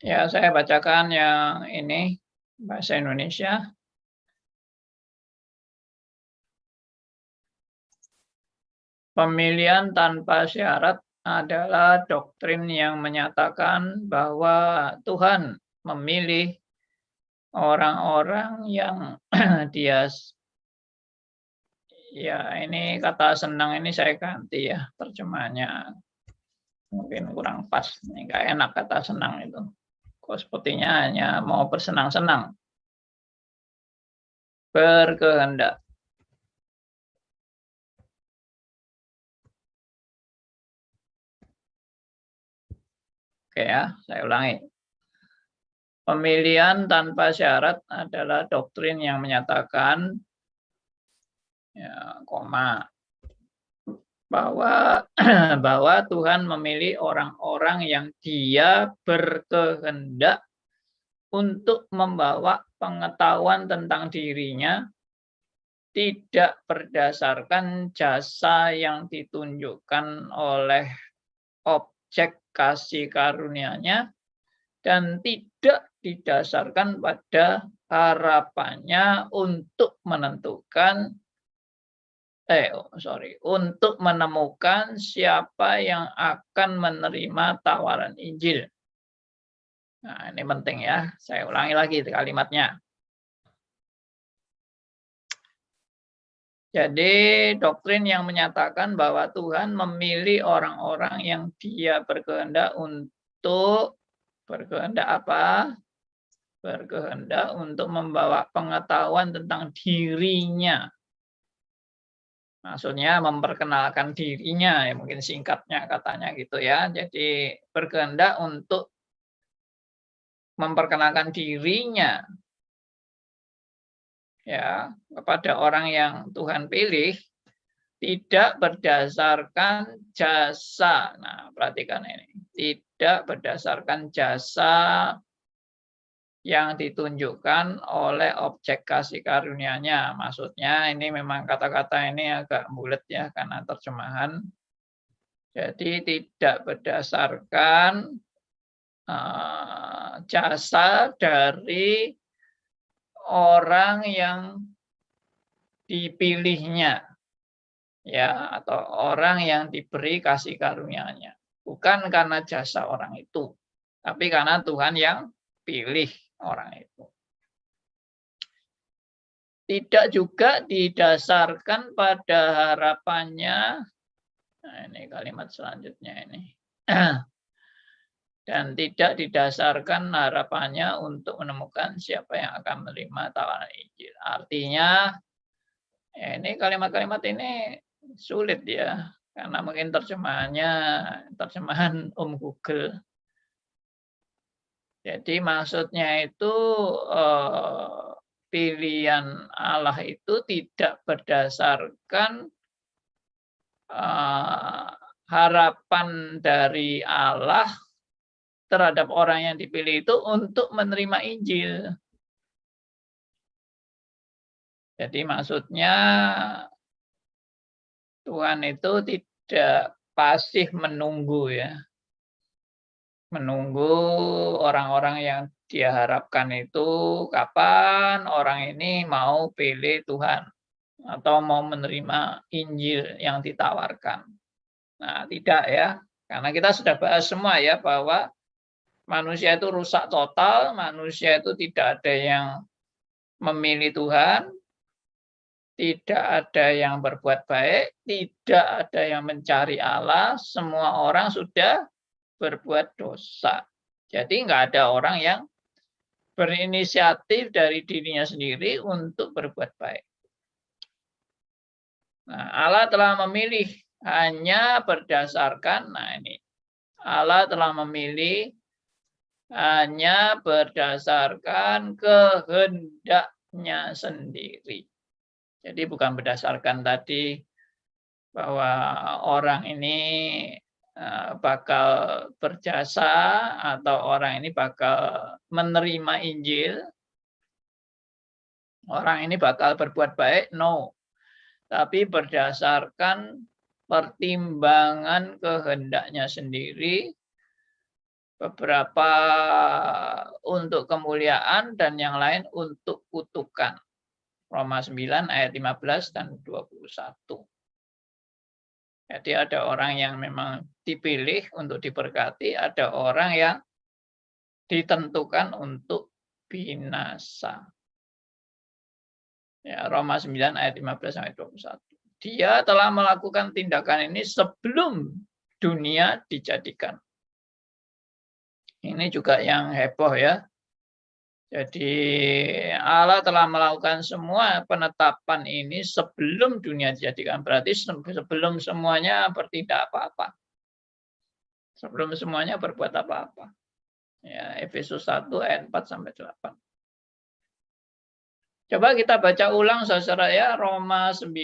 Ya, saya bacakan yang ini bahasa Indonesia. Pemilihan tanpa syarat adalah doktrin yang menyatakan bahwa Tuhan memilih orang-orang yang dia ya ini kata senang ini saya ganti ya terjemahannya mungkin kurang pas. Ini nggak enak kata senang itu. Kok sepertinya hanya mau bersenang-senang. Berkehendak. Oke ya, saya ulangi. Pemilihan tanpa syarat adalah doktrin yang menyatakan ya, bahwa bahwa Tuhan memilih orang-orang yang Dia berkehendak untuk membawa pengetahuan tentang dirinya tidak berdasarkan jasa yang ditunjukkan oleh objek kasih karunia-Nya dan tidak didasarkan pada harapannya untuk menentukan untuk menemukan siapa yang akan menerima tawaran Injil. Nah, ini penting ya. Saya ulangi lagi kalimatnya. Jadi doktrin yang menyatakan bahwa Tuhan memilih orang-orang yang Dia berkehendak untuk berkehendak apa? Berkehendak untuk membawa pengetahuan tentang dirinya. Maksudnya memperkenalkan dirinya, ya mungkin singkatnya katanya gitu ya. Jadi berkehendak untuk memperkenalkan dirinya ya kepada orang yang Tuhan pilih tidak berdasarkan jasa. Nah, perhatikan ini. Tidak berdasarkan jasa yang ditunjukkan oleh objek kasih karunia-Nya. Maksudnya ini memang kata-kata ini agak bulat ya karena terjemahan. Jadi tidak berdasarkan jasa dari orang yang dipilihnya ya atau orang yang diberi kasih karunia-Nya. Bukan karena jasa orang itu, tapi karena Tuhan yang pilih orang itu. Tidak juga didasarkan pada harapannya. Nah, ini kalimat selanjutnya ini. Dan tidak didasarkan harapannya untuk menemukan siapa yang akan menerima tawaran Injil. Artinya, ini kalimat-kalimat ini sulit ya, karena mungkin terjemahan Google. Jadi maksudnya itu pilihan Allah itu tidak berdasarkan harapan dari Allah terhadap orang yang dipilih itu untuk menerima Injil. Jadi maksudnya Tuhan itu tidak pasif menunggu ya. Menunggu orang-orang yang Dia harapkan itu kapan orang ini mau pilih Tuhan atau mau menerima Injil yang ditawarkan. Nah, tidak ya. Karena kita sudah bahas semua ya bahwa manusia itu rusak total, manusia itu tidak ada yang memilih Tuhan, tidak ada yang berbuat baik, tidak ada yang mencari Allah, semua orang sudah berbuat dosa. Jadi nggak ada orang yang berinisiatif dari dirinya sendiri untuk berbuat baik. Nah, Allah telah memilih hanya berdasarkan, Allah telah memilih hanya berdasarkan kehendaknya sendiri. Jadi bukan berdasarkan tadi bahwa orang ini bakal berjasa atau orang ini bakal menerima Injil, orang ini bakal berbuat baik, no. Tapi berdasarkan pertimbangan kehendaknya sendiri beberapa untuk kemuliaan dan yang lain untuk kutukan. Roma 9 ayat 15 dan 21. Jadi ada orang yang memang dipilih untuk diberkati, ada orang yang ditentukan untuk binasa. Ya, Roma 9 ayat 15 sampai 21. Dia telah melakukan tindakan ini sebelum dunia dijadikan. Ini juga yang heboh ya. Jadi Allah telah melakukan semua penetapan ini sebelum dunia dijadikan. Berarti sebelum semuanya bertindak apa-apa. Sebelum semuanya berbuat apa-apa. Ya, Efesus 1 ayat 4 sampai 8. Coba kita baca ulang saudara ya, Roma 9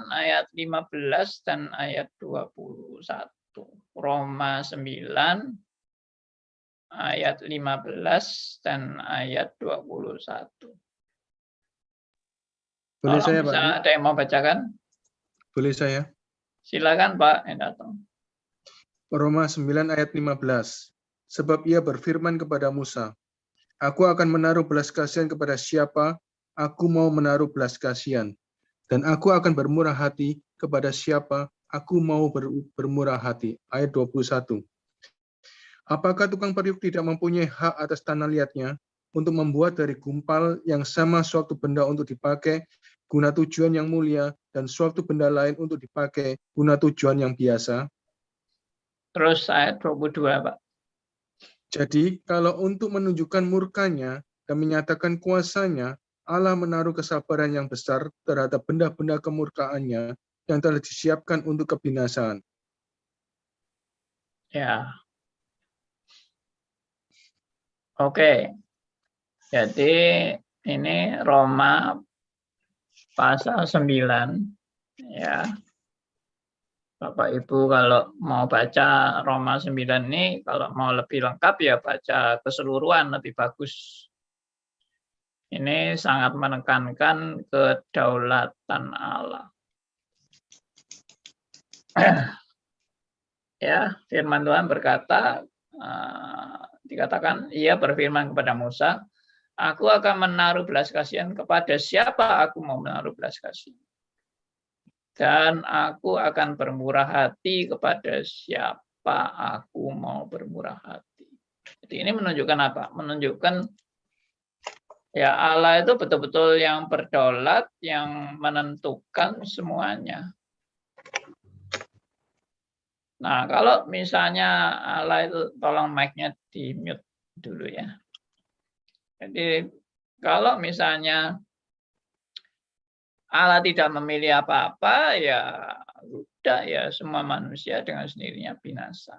ayat 15 dan ayat 21. Roma 9 ayat 15 dan ayat 21. Boleh Tolong saya, bisa Pak? ada yang mau bacakan? Boleh saya? Silakan Pak Endato. Roma 9 ayat 15. Sebab ia berfirman kepada Musa, Aku akan menaruh belas kasihan kepada siapa aku mau menaruh belas kasihan. Dan aku akan bermurah hati kepada siapa aku mau bermurah hati. Ayat 21. Apakah tukang periuk tidak mempunyai hak atas tanah liatnya untuk membuat dari gumpal yang sama suatu benda untuk dipakai guna tujuan yang mulia dan suatu benda lain untuk dipakai guna tujuan yang biasa? Terus ayat 22 Pak. Jadi kalau untuk menunjukkan murkanya dan menyatakan kuasanya, Allah menaruh kesabaran yang besar terhadap benda-benda kemurkaannya yang telah disiapkan untuk kebinasaan. Ya. Oke. Jadi ini Roma pasal 9 ya. Bapak Ibu kalau mau baca Roma 9 ini kalau mau lebih lengkap ya baca keseluruhan lebih bagus. Ini sangat menekankan kedaulatan Allah. Ya, firman Tuhan berkata, dikatakan ia berfirman kepada Musa, aku akan menaruh belas kasihan kepada siapa aku mau menaruh belas kasihan. Dan aku akan bermurah hati kepada siapa aku mau bermurah hati. Jadi ini menunjukkan apa? Menunjukkan ya Allah itu betul-betul yang berdaulat, yang menentukan semuanya. Nah, kalau misalnya Allah itu tolong mic-nya di mute dulu ya. Jadi kalau misalnya Allah tidak memilih apa-apa, ya udah ya semua manusia dengan sendirinya binasa.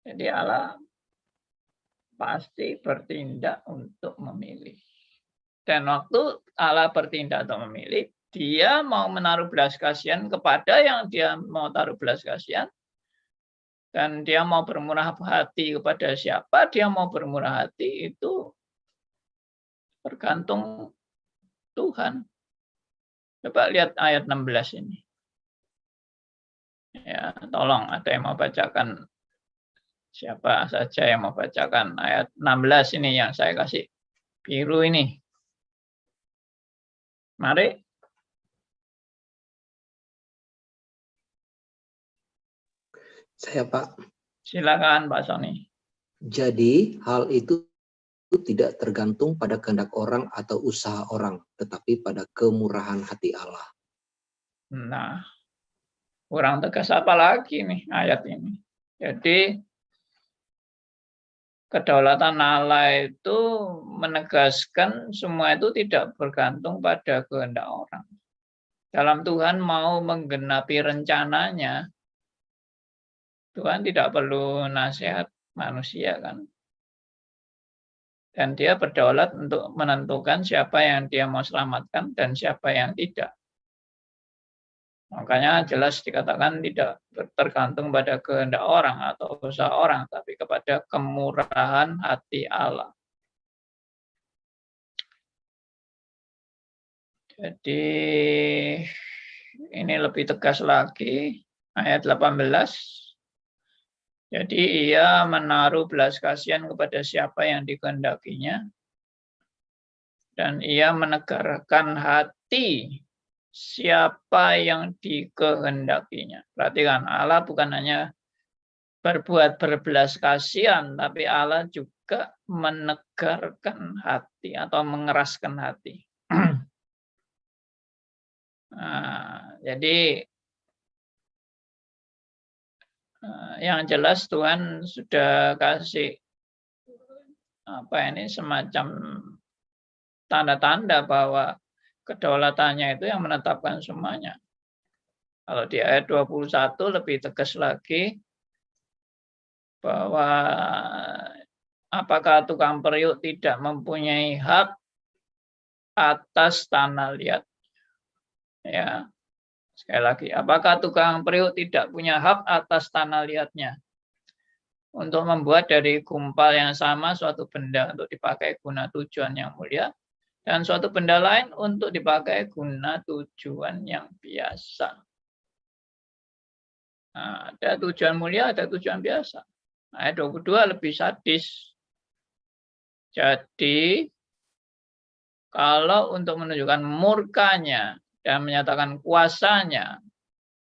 Jadi Allah pasti bertindak untuk memilih. Dan waktu Allah bertindak untuk memilih, dia mau menaruh belas kasihan kepada yang dia mau taruh belas kasihan, dan dia mau bermurah hati kepada siapa dia mau bermurah hati itu tergantung Tuhan. Coba lihat ayat 16 ini. Ya, tolong ada yang mau bacakan, siapa saja yang mau bacakan ayat 16 ini yang saya kasih biru ini. Mari. Saya, Pak. Silakan Pak Sony. Jadi hal itu tidak tergantung pada kehendak orang atau usaha orang, tetapi pada kemurahan hati Allah. Nah, kurang tegas apa lagi nih ayat ini. Jadi kedaulatan Allah itu menegaskan semua itu tidak bergantung pada kehendak orang. Dalam Tuhan mau menggenapi rencananya, Tuhan tidak perlu nasihat manusia kan. Dan dia berdaulat untuk menentukan siapa yang dia mau selamatkan dan siapa yang tidak. Makanya jelas dikatakan tidak tergantung pada kehendak orang atau usaha orang, tapi kepada kemurahan hati Allah. Jadi ini lebih tegas lagi, ayat 18. Jadi ia menaruh belas kasihan kepada siapa yang dikehendakinya, dan ia menegarkan hati siapa yang dikehendakinya. Perhatikan, Allah bukan hanya berbuat berbelas kasihan, tapi Allah juga menegarkan hati atau mengeraskan hati. Nah, jadi yang jelas Tuhan sudah kasih semacam tanda-tanda bahwa kedaulatannya itu yang menetapkan semuanya. Kalau di ayat 21 lebih tegas lagi bahwa apakah tukang periuk tidak mempunyai hak atas tanah liat? Ya, sekali lagi, apakah tukang periuk tidak punya hak atas tanah liatnya untuk membuat dari gumpal yang sama suatu benda untuk dipakai guna tujuan yang mulia dan suatu benda lain untuk dipakai guna tujuan yang biasa? Nah, ada tujuan mulia, ada tujuan biasa. Ayat 22 lebih sadis. Jadi, kalau untuk menunjukkan murkanya dan menyatakan kuasanya,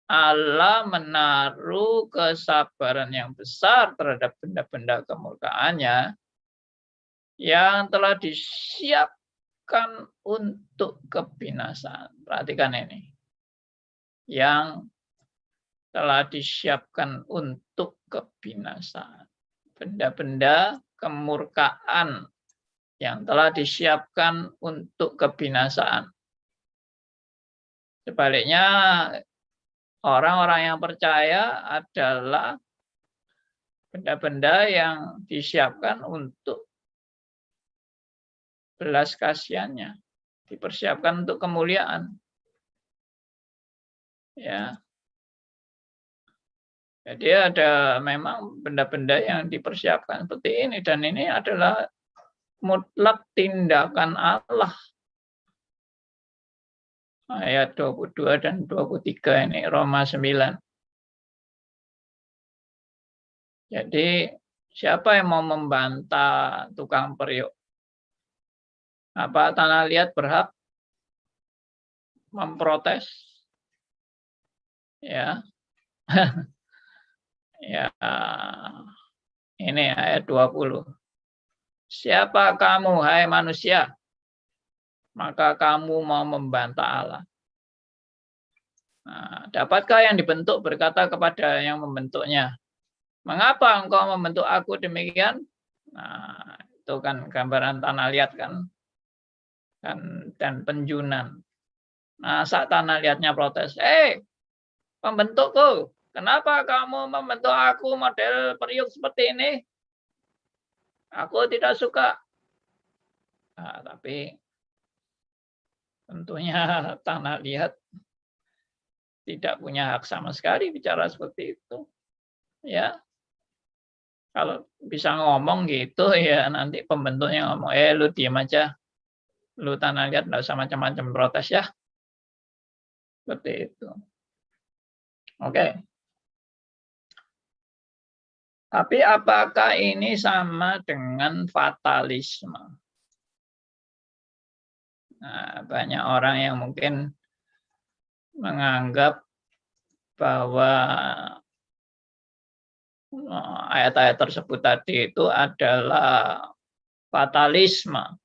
Allah menaruh kesabaran yang besar terhadap benda-benda kemurkaannya yang telah disiapkan untuk kebinasaan. Perhatikan ini. Yang telah disiapkan untuk kebinasaan. Benda-benda kemurkaan yang telah disiapkan untuk kebinasaan. Sebaliknya, orang-orang yang percaya adalah benda-benda yang disiapkan untuk belas kasihannya, dipersiapkan untuk kemuliaan. Ya. Jadi ada memang benda-benda yang dipersiapkan seperti ini, dan ini adalah mutlak tindakan Allah. Ayat 22 dan 23 ini Roma 9. Jadi siapa yang mau membantah tukang periuk? Apa tanah liat berhak memprotes? Ya. Ya. Ini ayat 20. Siapa kamu, hai manusia? Maka kamu mau membantah Allah. Nah, dapatkah yang dibentuk berkata kepada yang membentuknya, mengapa engkau membentuk aku demikian? Nah, itu kan gambaran tanah liat kan, dan penjunan. Nah, saat tanah liatnya protes, pembentukku, kenapa kamu membentuk aku model periuk seperti ini? Aku tidak suka. Nah, tapi tentunya tanah liat tidak punya hak sama sekali bicara seperti itu. Ya, kalau bisa ngomong gitu ya nanti pembentuknya ngomong, lu diam aja, lu tanah liat nggak usah macam-macam protes ya. Seperti itu. Oke. Tapi apakah ini sama dengan fatalisme? Nah, banyak orang yang mungkin menganggap bahwa ayat-ayat tersebut tadi itu adalah fatalisme.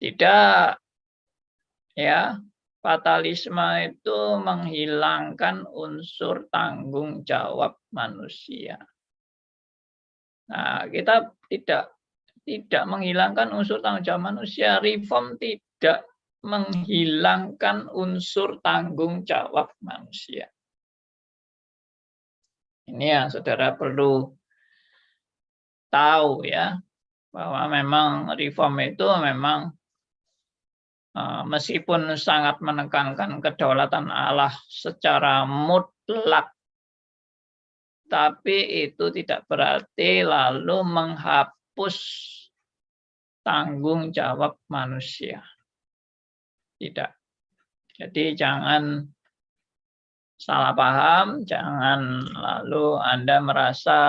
Tidak, ya. Fatalisme itu menghilangkan unsur tanggung jawab manusia. Nah, kita tidak menghilangkan unsur tanggung jawab manusia. Reform tidak menghilangkan unsur tanggung jawab manusia. Ini yang saudara perlu tahu ya, bahwa memang reform itu memang meskipun sangat menekankan kedaulatan Allah secara mutlak, tapi itu tidak berarti lalu menghapus tanggung jawab manusia. Tidak. Jadi jangan salah paham, jangan lalu Anda merasa,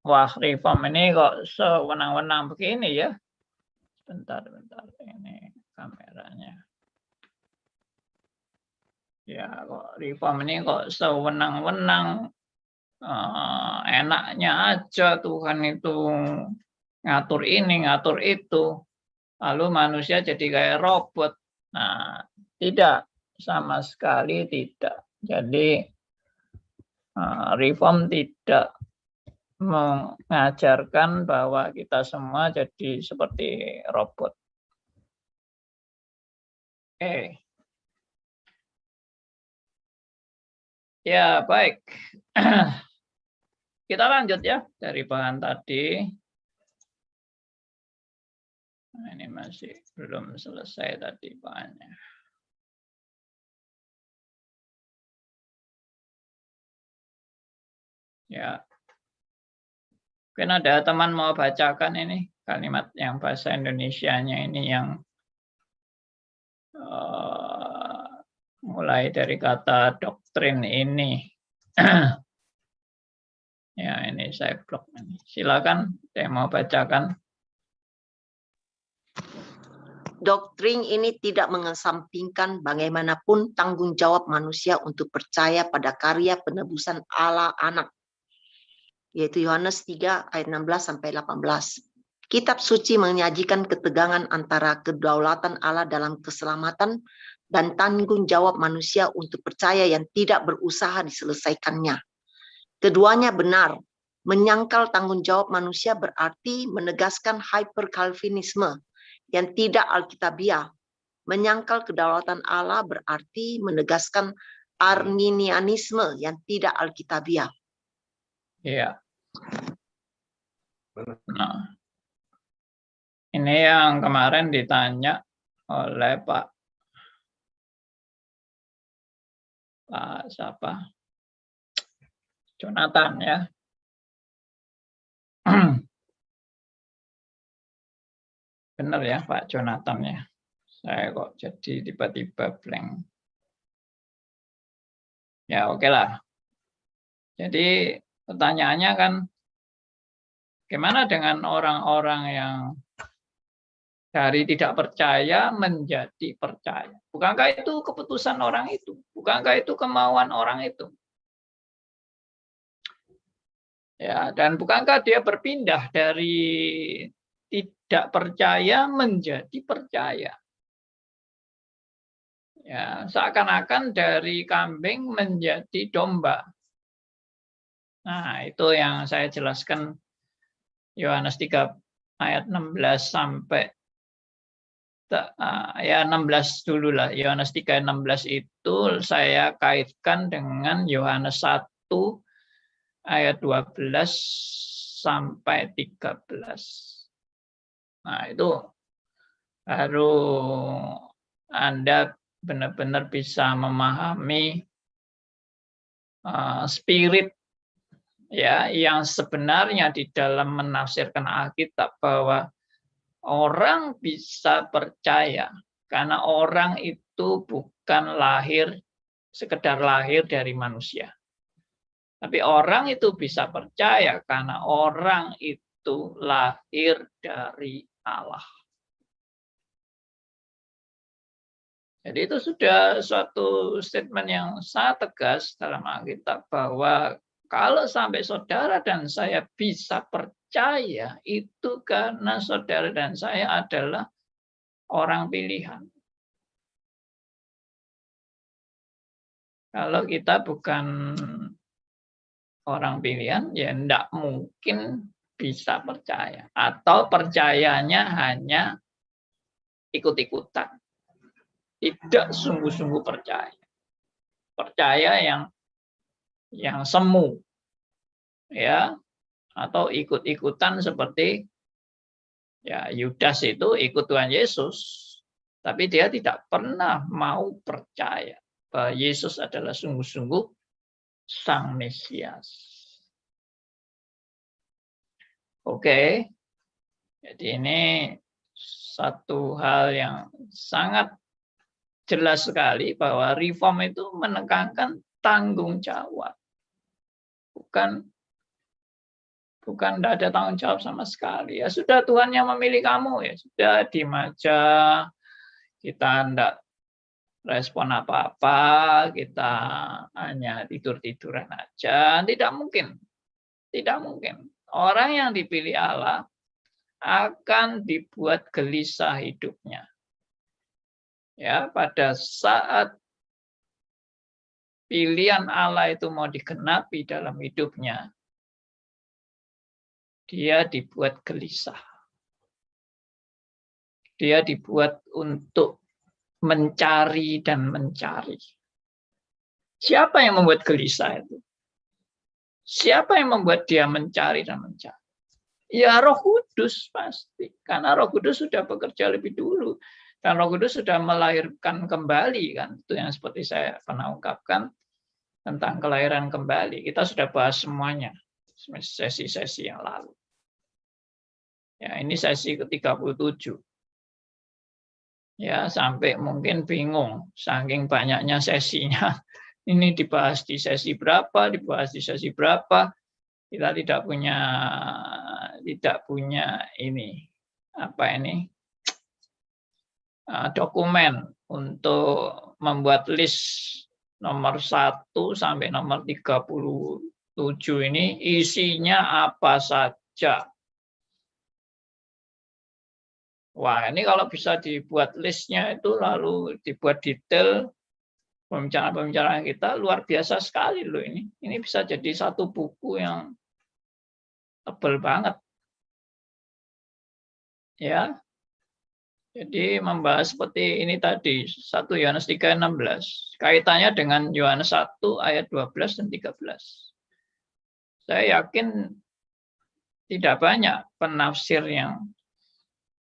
wah reform ini kok sewenang-wenang begini ya. Bentar, ini kameranya. Ya, kok reform ini kok sewenang-wenang, enaknya aja Tuhan itu ngatur ini, ngatur itu. Lalu manusia jadi kayak robot. Nah, tidak, sama sekali tidak. Jadi reform tidak mengajarkan bahwa kita semua jadi seperti robot. Oke. Ya, baik. Kita lanjut ya dari bahan tadi. Nah, ini masih belum selesai tadi bahannya. Ya. Mungkin ada teman mau bacakan ini kalimat yang bahasa Indonesianya ini yang mulai dari kata doktrin ini. Ya, ini saya blok ini. Silakan, saya mau bacakan. Doktrin ini tidak mengesampingkan bagaimanapun tanggung jawab manusia untuk percaya pada karya penebusan Allah Anak, yaitu Yohanes 3 ayat 16-18. Kitab suci menyajikan ketegangan antara kedaulatan Allah dalam keselamatan dan tanggung jawab manusia untuk percaya yang tidak berusaha diselesaikannya. Keduanya benar. Menyangkal tanggung jawab manusia berarti menegaskan hyper-Calvinisme yang tidak alkitabiah. Menyangkal kedaulatan Allah berarti menegaskan Arminianisme yang tidak alkitabiah. Iya. Nah, ini yang kemarin ditanya oleh Pak siapa? Jonathan ya. Benar ya Pak Jonathan ya. Saya kok jadi tiba-tiba blank. Ya oke lah. Jadi pertanyaannya kan, gimana dengan orang-orang yang dari tidak percaya menjadi percaya? Bukankah itu keputusan orang itu? Bukankah itu kemauan orang itu? Ya, dan bukankah dia berpindah dari tidak percaya menjadi percaya? Ya, seakan-akan dari kambing menjadi domba. Nah, itu yang saya jelaskan Yohanes 3 ayat 16 sampai ya 16 dulu lah. Yohanes 3 ayat 16 itu saya kaitkan dengan Yohanes 1 ayat 12 sampai 13. Nah, itu baru Anda benar-benar bisa memahami spirit ya yang sebenarnya di dalam menafsirkan Alkitab, bahwa orang bisa percaya karena orang itu bukan sekedar lahir dari manusia. Tapi orang itu bisa percaya karena orang itu lahir dari Allah. Jadi itu sudah suatu statement yang sangat tegas dalam Alkitab, bahwa kalau sampai saudara dan saya bisa percaya, itu karena saudara dan saya adalah orang pilihan. Kalau kita bukan orang pilihan, ya tidak mungkin bisa percaya. Atau percayanya hanya ikut-ikutan. Tidak sungguh-sungguh percaya. Percaya yang semu. Ya, atau ikut-ikutan seperti ya Yudas itu ikut Tuhan Yesus, tapi dia tidak pernah mau percaya bahwa Yesus adalah sungguh-sungguh Sang Mesias. Oke, jadi ini satu hal yang sangat jelas sekali bahwa reform itu menekankan tanggung jawab. Bukan tidak ada tanggung jawab sama sekali. Ya sudah, Tuhan yang memilih kamu, ya sudah, diem aja. Kita tidak respon apa-apa, kita hanya tidur-tiduran aja. Tidak mungkin. Tidak mungkin. Orang yang dipilih Allah akan dibuat gelisah hidupnya. Ya, pada saat pilihan Allah itu mau digenapi dalam hidupnya, dia dibuat gelisah. Dia dibuat untuk mencari dan mencari. Siapa yang membuat gelisah itu? Siapa yang membuat dia mencari dan mencari? Ya Roh Kudus pasti. Karena Roh Kudus sudah bekerja lebih dulu. Dan Roh Kudus sudah melahirkan kembali, kan? Itu yang seperti saya pernah ungkapkan tentang kelahiran kembali. Kita sudah bahas semuanya sesi-sesi yang lalu. Ya, ini sesi ke-37. Ya, sampai mungkin bingung saking banyaknya sesinya. Ini dibahas di sesi berapa, dibahas di sesi berapa. Kita tidak punya ini dokumen untuk membuat list nomor 1 sampai nomor 37 ini isinya apa saja. Wah, ini kalau bisa dibuat listnya itu lalu dibuat detail pembicaraan-pembicaraan kita, luar biasa sekali loh ini. Ini bisa jadi satu buku yang tebal banget. Ya. Jadi membahas seperti ini tadi, 1 Yohanes 3:16. Kaitannya dengan Yohanes 1 ayat 12 dan 13. Saya yakin tidak banyak penafsir yang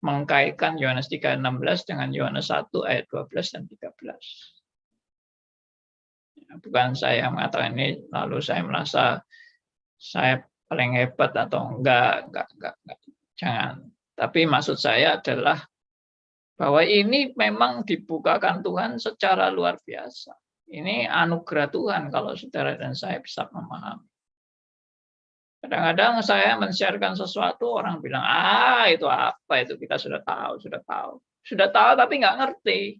mengkaitkan Yohanes 3:16 dengan Yohanes 1 ayat 12 dan 13. Bukan saya yang mengatakan ini, lalu saya merasa saya paling hebat atau enggak. Jangan. Tapi maksud saya adalah bahwa ini memang dibukakan Tuhan secara luar biasa. Ini anugerah Tuhan kalau saudara dan saya bisa memahami. Kadang-kadang saya men-sharekan sesuatu, orang bilang, itu apa itu, kita sudah tahu. Sudah tahu tapi nggak ngerti.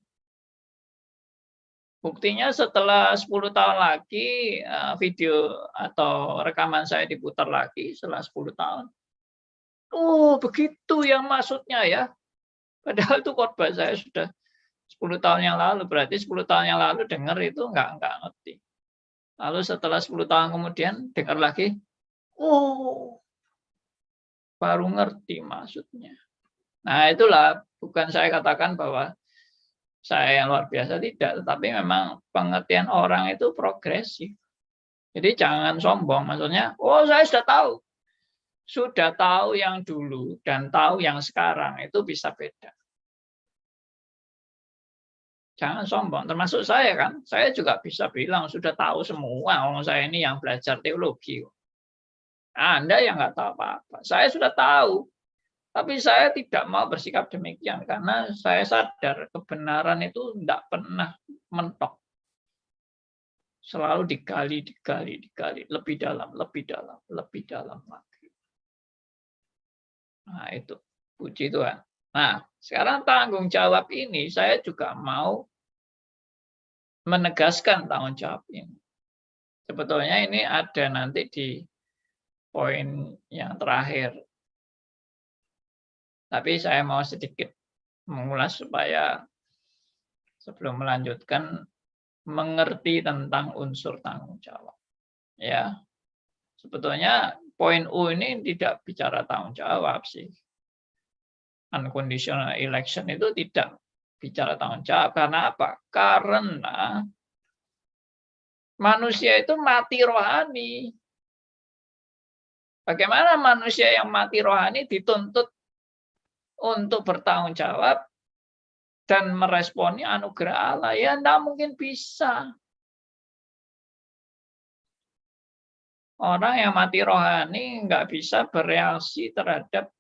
Buktinya setelah 10 tahun lagi, video atau rekaman saya diputar lagi setelah 10 tahun. Oh, begitu yang maksudnya ya. Padahal itu khotbah saya sudah 10 tahun yang lalu, berarti 10 tahun yang lalu dengar itu nggak ngerti. Lalu setelah 10 tahun kemudian dengar lagi, oh, baru ngerti maksudnya. Nah itulah, bukan saya katakan bahwa saya yang luar biasa, tidak, tetapi memang pengertian orang itu progresif. Jadi jangan sombong, maksudnya, oh saya sudah tahu yang dulu dan tahu yang sekarang, itu bisa beda. Jangan sombong, termasuk saya kan. Saya juga bisa bilang sudah tahu semua, orang saya ini yang belajar teologi. Anda yang nggak tahu apa-apa. Saya sudah tahu, tapi saya tidak mau bersikap demikian karena saya sadar kebenaran itu tidak pernah mentok. Selalu digali, lebih dalam lagi. Nah itu, puji Tuhan. Nah, sekarang tanggung jawab ini saya juga mau menegaskan tanggung jawab ini. Sebetulnya ini ada nanti di poin yang terakhir. Tapi saya mau sedikit mengulas supaya sebelum melanjutkan mengerti tentang unsur tanggung jawab. Ya. Sebetulnya poin U ini tidak bicara tanggung jawab sih. Unconditional election itu tidak bicara tanggung jawab. Karena apa? Karena manusia itu mati rohani. Bagaimana manusia yang mati rohani dituntut untuk bertanggung jawab dan meresponi anugerah Allah? Ya tidak mungkin bisa. Orang yang mati rohani nggak bisa bereaksi terhadap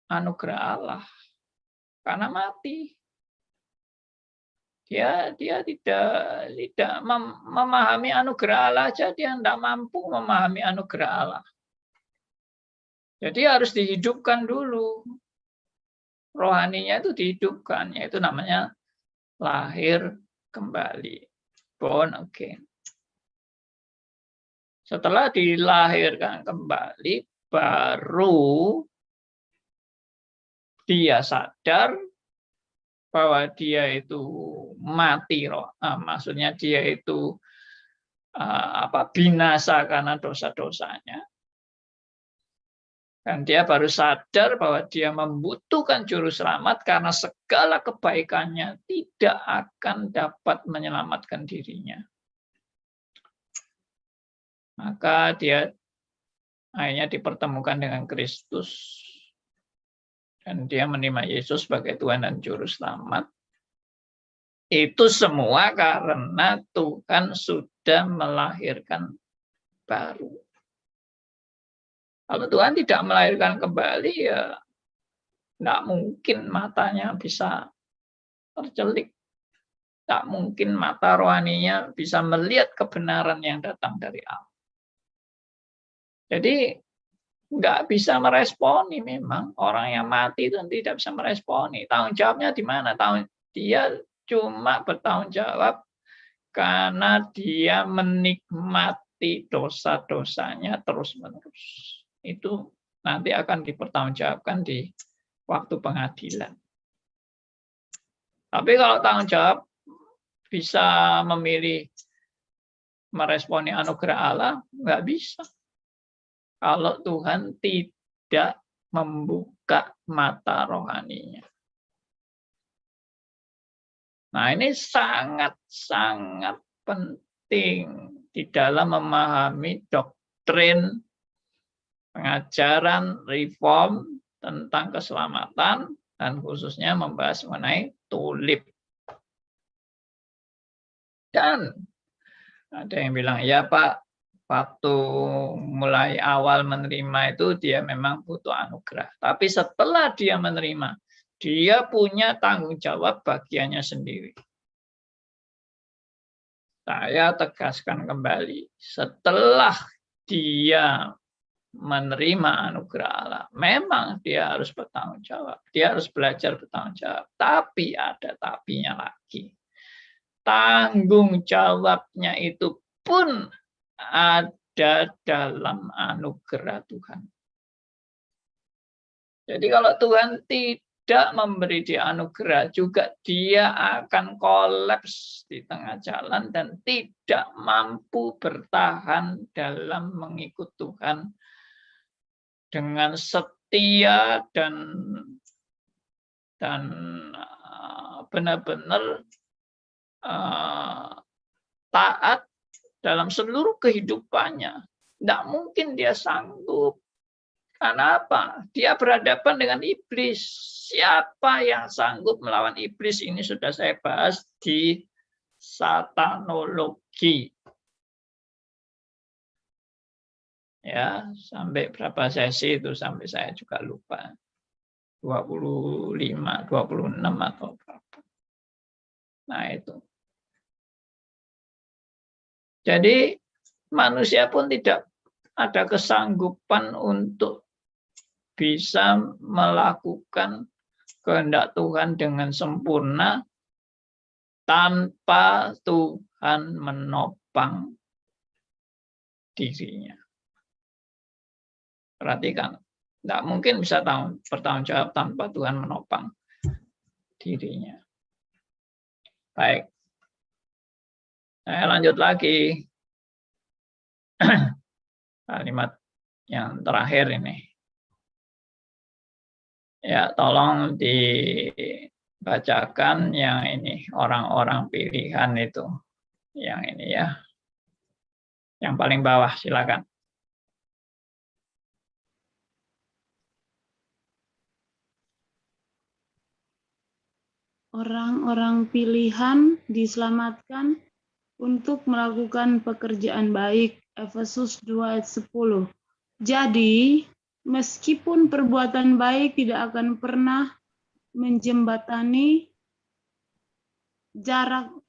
anugerah Allah. Karena mati. Dia tidak memahami anugerah Allah aja, dia tidak mampu memahami anugerah Allah. Jadi harus dihidupkan dulu. Rohaninya itu dihidupkan, yaitu namanya lahir kembali. Born again. Setelah dilahirkan kembali, baru dia sadar bahwa dia itu mati roh, maksudnya dia itu binasa karena dosa-dosanya. Dan dia baru sadar bahwa dia membutuhkan juru selamat karena segala kebaikannya tidak akan dapat menyelamatkan dirinya. Maka dia akhirnya dipertemukan dengan Kristus. Dan dia menerima Yesus sebagai Tuhan dan Juru Selamat. Itu semua karena Tuhan sudah melahirkan baru. Kalau Tuhan tidak melahirkan kembali, ya nggak mungkin matanya bisa tercelik. Nggak mungkin mata rohaninya bisa melihat kebenaran yang datang dari Allah. Jadi nggak bisa meresponi memang. Orang yang mati itu tidak bisa meresponi. Tanggung jawabnya di mana? Dia cuma bertanggung jawab karena dia menikmati dosa-dosanya terus-menerus. Itu nanti akan dipertanggungjawabkan di waktu pengadilan. Tapi kalau tanggung jawab bisa memilih meresponi anugerah Allah, nggak bisa. Kalau Tuhan tidak membuka mata rohaninya. Nah, ini sangat-sangat penting di dalam memahami doktrin pengajaran reform tentang keselamatan dan khususnya membahas mengenai tulip. Dan ada yang bilang, ya Pak, waktu mulai awal menerima itu dia memang butuh anugerah. Tapi setelah dia menerima, dia punya tanggung jawab bagiannya sendiri. Saya tegaskan kembali, setelah dia menerima anugerah Allah, memang dia harus bertanggung jawab. Dia harus belajar bertanggung jawab. Tapi ada tapinya lagi. Tanggung jawabnya itu pun ada dalam anugerah Tuhan. Jadi kalau Tuhan tidak memberi dia anugerah, juga dia akan kolaps di tengah jalan dan tidak mampu bertahan dalam mengikut Tuhan dengan setia dan benar-benar taat dalam seluruh kehidupannya. Tidak mungkin dia sanggup. Karena apa? Dia berhadapan dengan iblis. Siapa yang sanggup melawan iblis? Ini sudah saya bahas di satanologi. Ya, sampai berapa sesi itu sampai saya juga lupa. 25, 26 atau berapa. Nah, itu. Jadi manusia pun tidak ada kesanggupan untuk bisa melakukan kehendak Tuhan dengan sempurna tanpa Tuhan menopang dirinya. Perhatikan, tidak mungkin bisa bertanggung jawab tanpa Tuhan menopang dirinya. Baik. Saya lanjut lagi. Kalimat yang terakhir ini. Ya, tolong dibacakan yang ini, orang-orang pilihan itu. Yang ini ya. Yang paling bawah, silakan. Orang-orang pilihan diselamatkan untuk melakukan pekerjaan baik. Efesus 2 ayat 10. Jadi, meskipun perbuatan baik tidak akan pernah menjembatani jurang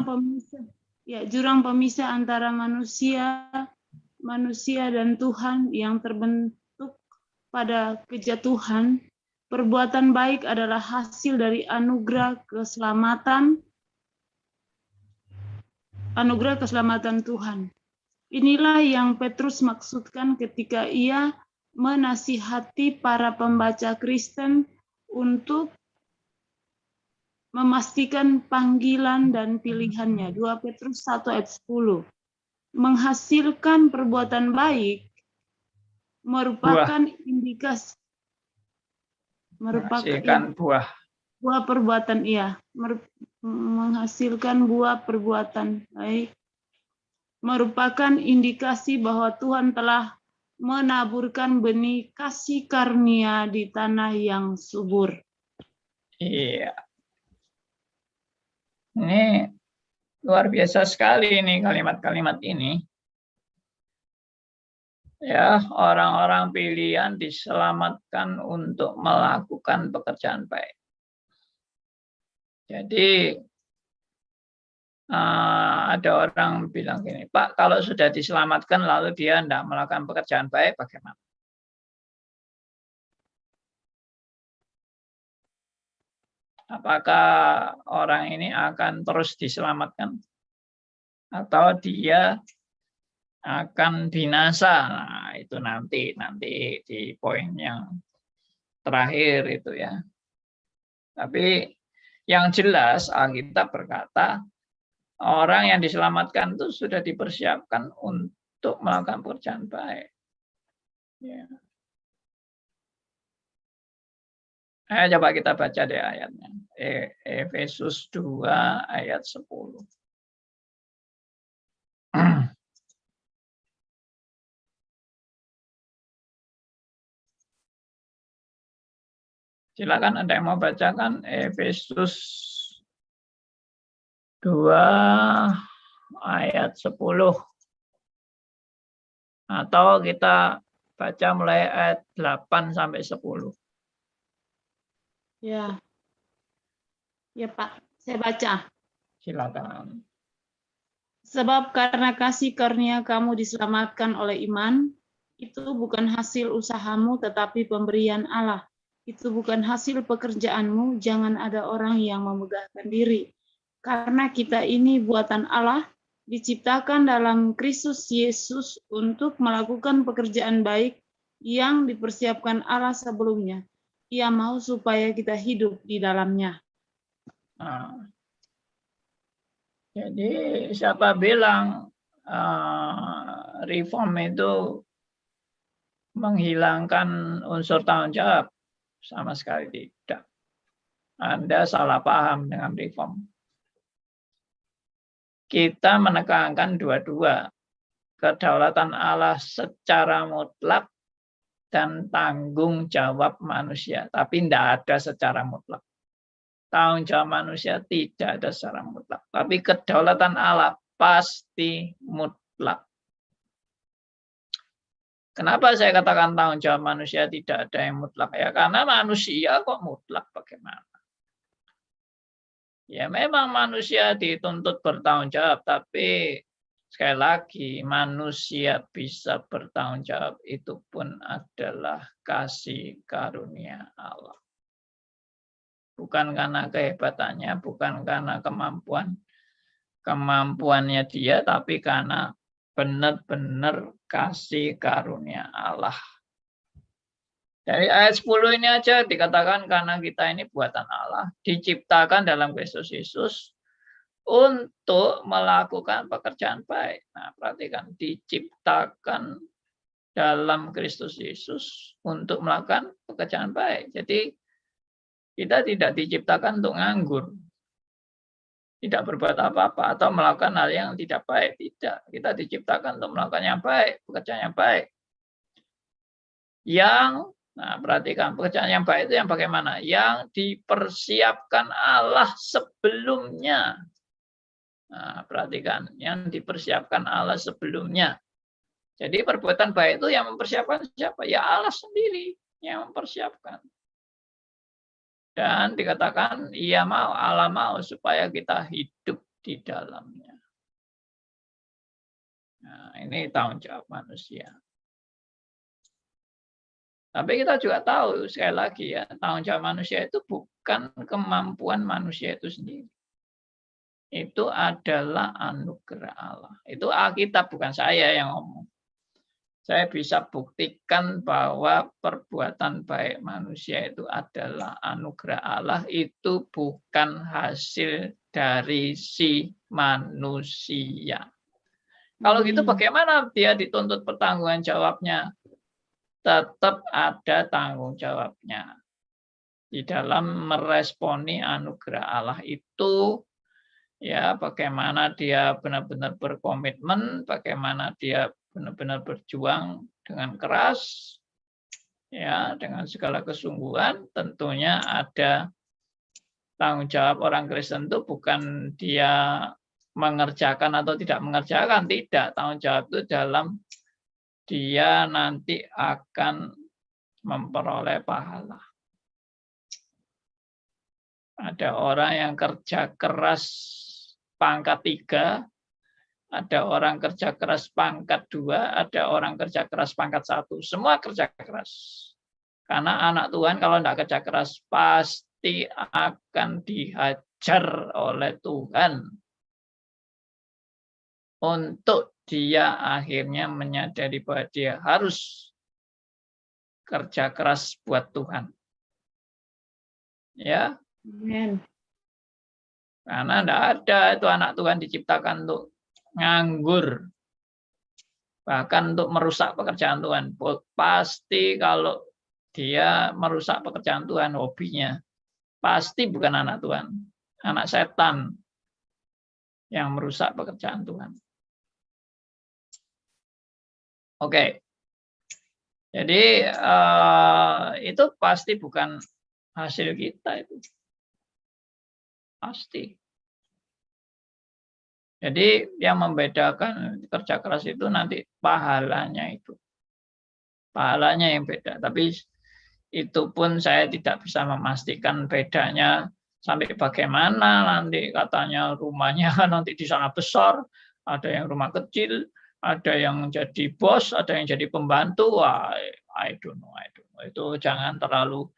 pemisah, ya, jurang pemisah antara manusia dan Tuhan yang terbentuk pada kejatuhan. Perbuatan baik adalah hasil dari anugerah keselamatan Tuhan. Inilah yang Petrus maksudkan ketika ia menasihati para pembaca Kristen untuk memastikan panggilan dan pilihannya. 2 Petrus 1 ayat 10. Menghasilkan perbuatan baik merupakan indikasi menghasilkan buah perbuatan, menghasilkan buah perbuatan baik merupakan indikasi bahwa Tuhan telah menaburkan benih kasih karunia di tanah yang subur. Iya. Ini luar biasa sekali ini kalimat-kalimat ini. Ya, orang-orang pilihan diselamatkan untuk melakukan pekerjaan baik. Jadi ada orang bilang gini, Pak, kalau sudah diselamatkan lalu dia tidak melakukan pekerjaan baik, bagaimana? Apakah orang ini akan terus diselamatkan? Atau dia akan binasa? Nah, itu nanti di poin yang terakhir itu ya. Tapi yang jelas Alkitab berkata, orang yang diselamatkan itu sudah dipersiapkan untuk melakukan pekerjaan baik. Ya. Ayo coba kita baca deh ayatnya. Efesus 2 ayat 10. Silakan ada yang mau bacakan Efesus 2 ayat 10. Atau kita baca mulai ayat 8 sampai 10. Ya. Ya, Pak, saya baca. Silakan. Sebab karena kasih karunia kamu diselamatkan oleh iman, itu bukan hasil usahamu tetapi pemberian Allah. Itu bukan hasil pekerjaanmu, jangan ada orang yang memegahkan diri. Karena kita ini buatan Allah, diciptakan dalam Kristus Yesus untuk melakukan pekerjaan baik yang dipersiapkan Allah sebelumnya. Ia mau supaya kita hidup di dalamnya. Nah, jadi siapa bilang reform itu menghilangkan unsur tanggung jawab? Sama sekali tidak. Anda salah paham dengan reform. Kita menekankan dua-dua. Kedaulatan Allah secara mutlak dan tanggung jawab manusia. Tapi tidak ada secara mutlak. Tanggung jawab manusia tidak ada secara mutlak. Tapi kedaulatan Allah pasti mutlak. Kenapa saya katakan tanggung jawab manusia tidak ada yang mutlak? Ya karena manusia kok mutlak bagaimana? Ya memang manusia dituntut bertanggung jawab, tapi sekali lagi manusia bisa bertanggung jawab itu pun adalah kasih karunia Allah. Bukan karena kehebatannya, bukan karena kemampuannya dia, tapi karena benar-benar kasih karunia Allah. Dari ayat 10 ini aja dikatakan karena kita ini buatan Allah, diciptakan dalam Kristus Yesus untuk melakukan pekerjaan baik. Nah, perhatikan, diciptakan dalam Kristus Yesus untuk melakukan pekerjaan baik. Jadi kita tidak diciptakan untuk nganggur, tidak berbuat apa-apa atau melakukan hal yang tidak baik. Tidak, kita diciptakan untuk melakukan yang baik, pekerjaan yang baik. Nah, perhatikan, pekerjaan yang baik itu yang bagaimana? Yang dipersiapkan Allah sebelumnya. Nah, perhatikan, yang dipersiapkan Allah sebelumnya. Jadi perbuatan baik itu yang mempersiapkan siapa? Ya Allah sendiri yang mempersiapkan. Dan dikatakan ia mau, Allah mau supaya kita hidup di dalamnya. Nah, ini tanggung jawab manusia. Tapi kita juga tahu, sekali lagi ya, tanggung jawab manusia itu bukan kemampuan manusia itu sendiri. Itu adalah anugerah Allah. Itu Alkitab, bukan saya yang ngomong. Saya bisa buktikan bahwa perbuatan baik manusia itu adalah anugerah Allah, itu bukan hasil dari si manusia. Kalau gitu bagaimana dia dituntut pertanggungan jawabnya? Tetap ada tanggung jawabnya di dalam meresponi anugerah Allah itu. Ya, bagaimana dia benar-benar berkomitmen, bagaimana dia benar-benar berjuang dengan keras, ya, dengan segala kesungguhan. Tentunya ada tanggung jawab orang Kristen itu bukan dia mengerjakan atau tidak mengerjakan, tidak. Tanggung jawab itu dalam dia nanti akan memperoleh pahala. Ada orang yang kerja keras pangkat 3, ada orang kerja keras pangkat 2, ada orang kerja keras pangkat 1. Semua kerja keras. Karena anak Tuhan kalau tidak kerja keras pasti akan dihajar oleh Tuhan. Untuk dia akhirnya menyadari bahwa dia harus kerja keras buat Tuhan. Ya. Amen. Karena tidak ada itu anak Tuhan diciptakan untuk nganggur. Bahkan untuk merusak pekerjaan Tuhan. Pasti kalau dia merusak pekerjaan Tuhan, hobinya, pasti bukan anak Tuhan. Anak setan yang merusak pekerjaan Tuhan. Oke. Jadi itu pasti bukan hasil kita itu. Pasti. Jadi yang membedakan kerja keras itu nanti pahalanya itu. Pahalanya yang beda. Tapi itu pun saya tidak bisa memastikan bedanya sampai bagaimana. Nanti katanya rumahnya nanti di sana besar, ada yang rumah kecil, ada yang jadi bos, ada yang jadi pembantu. Wah, I don't know. Itu jangan terlalu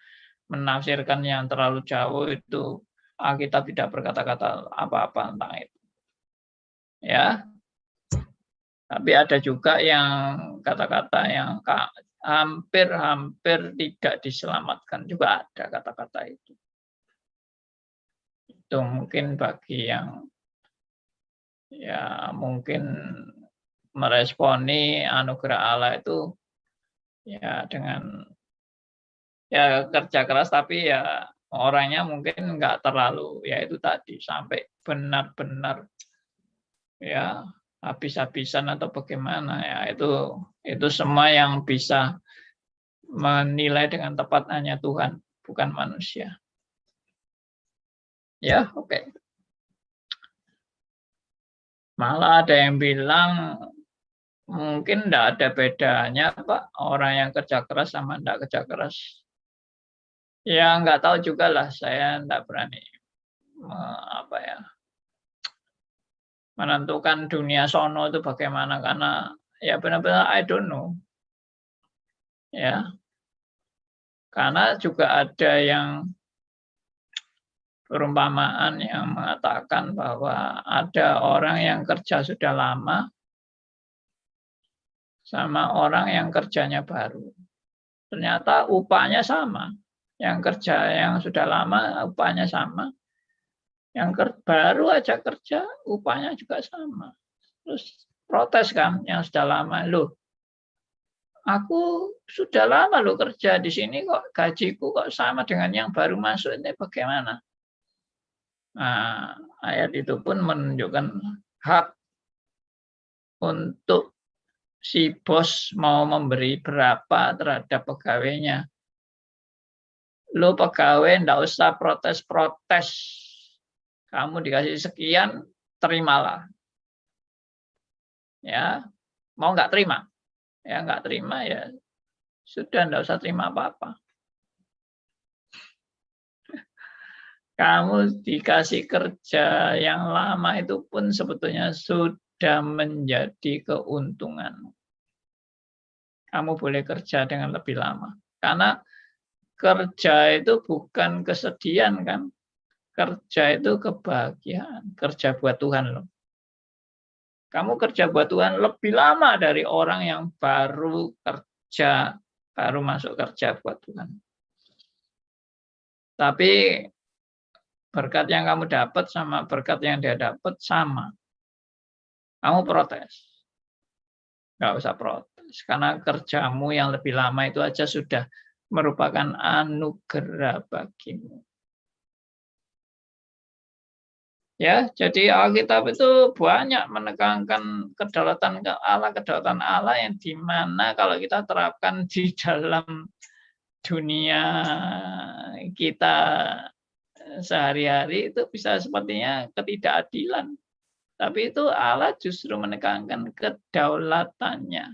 menafsirkan yang terlalu jauh itu. Alkitab tidak berkata-kata apa-apa tentang itu. Ya. Tapi ada juga yang kata-kata yang hampir tidak diselamatkan, juga ada kata-kata itu. Itu mungkin bagi yang ya mungkin meresponi anugerah Allah itu ya dengan ya kerja keras, tapi ya orangnya mungkin nggak terlalu ya itu tadi sampai benar-benar ya habis-habisan atau bagaimana ya itu semua yang bisa menilai dengan tepat hanya Tuhan, bukan manusia. Ya, oke. Malah ada yang bilang mungkin tidak ada bedanya Pak, orang yang kerja keras sama tidak kerja keras. Ya nggak tahu juga lah, saya tidak berani menentukan dunia sono itu bagaimana, karena ya benar-benar I don't know. Ya. Karena juga ada yang perumpamaan yang mengatakan bahwa ada orang yang kerja sudah lama sama orang yang kerjanya baru. Ternyata upahnya sama. Yang kerja yang sudah lama upahnya sama. Yang baru aja kerja upahnya juga sama. Terus protes kan yang sudah lama, loh, aku sudah lama loh kerja di sini kok gajiku kok sama dengan yang baru masuk, ini bagaimana? Nah, ayat itu pun menunjukkan hak untuk si bos mau memberi berapa terhadap pegawainya. Lo pegawai ndak usah protes-protes. Kamu dikasih sekian, terimalah. Ya, mau nggak terima? Ya nggak terima ya sudah, ndak usah terima apa-apa. Kamu dikasih kerja yang lama itu pun sebetulnya sudah menjadi keuntungan. Kamu boleh kerja dengan lebih lama. Karena kerja itu bukan kesedihan kan. Kerja itu kebahagiaan. Kerja buat Tuhan loh. Kamu kerja buat Tuhan lebih lama dari orang yang baru kerja, baru masuk kerja buat Tuhan. Tapi berkat yang kamu dapat sama berkat yang dia dapat sama. Kamu protes. Nggak usah protes. Karena kerjamu yang lebih lama itu aja sudah merupakan anugerah bagimu. Ya, jadi Alkitab itu banyak menekankan kedaulatan Allah yang dimana kalau kita terapkan di dalam dunia kita sehari-hari itu bisa sepertinya ketidakadilan. Tapi itu Allah justru menekankan kedaulatannya.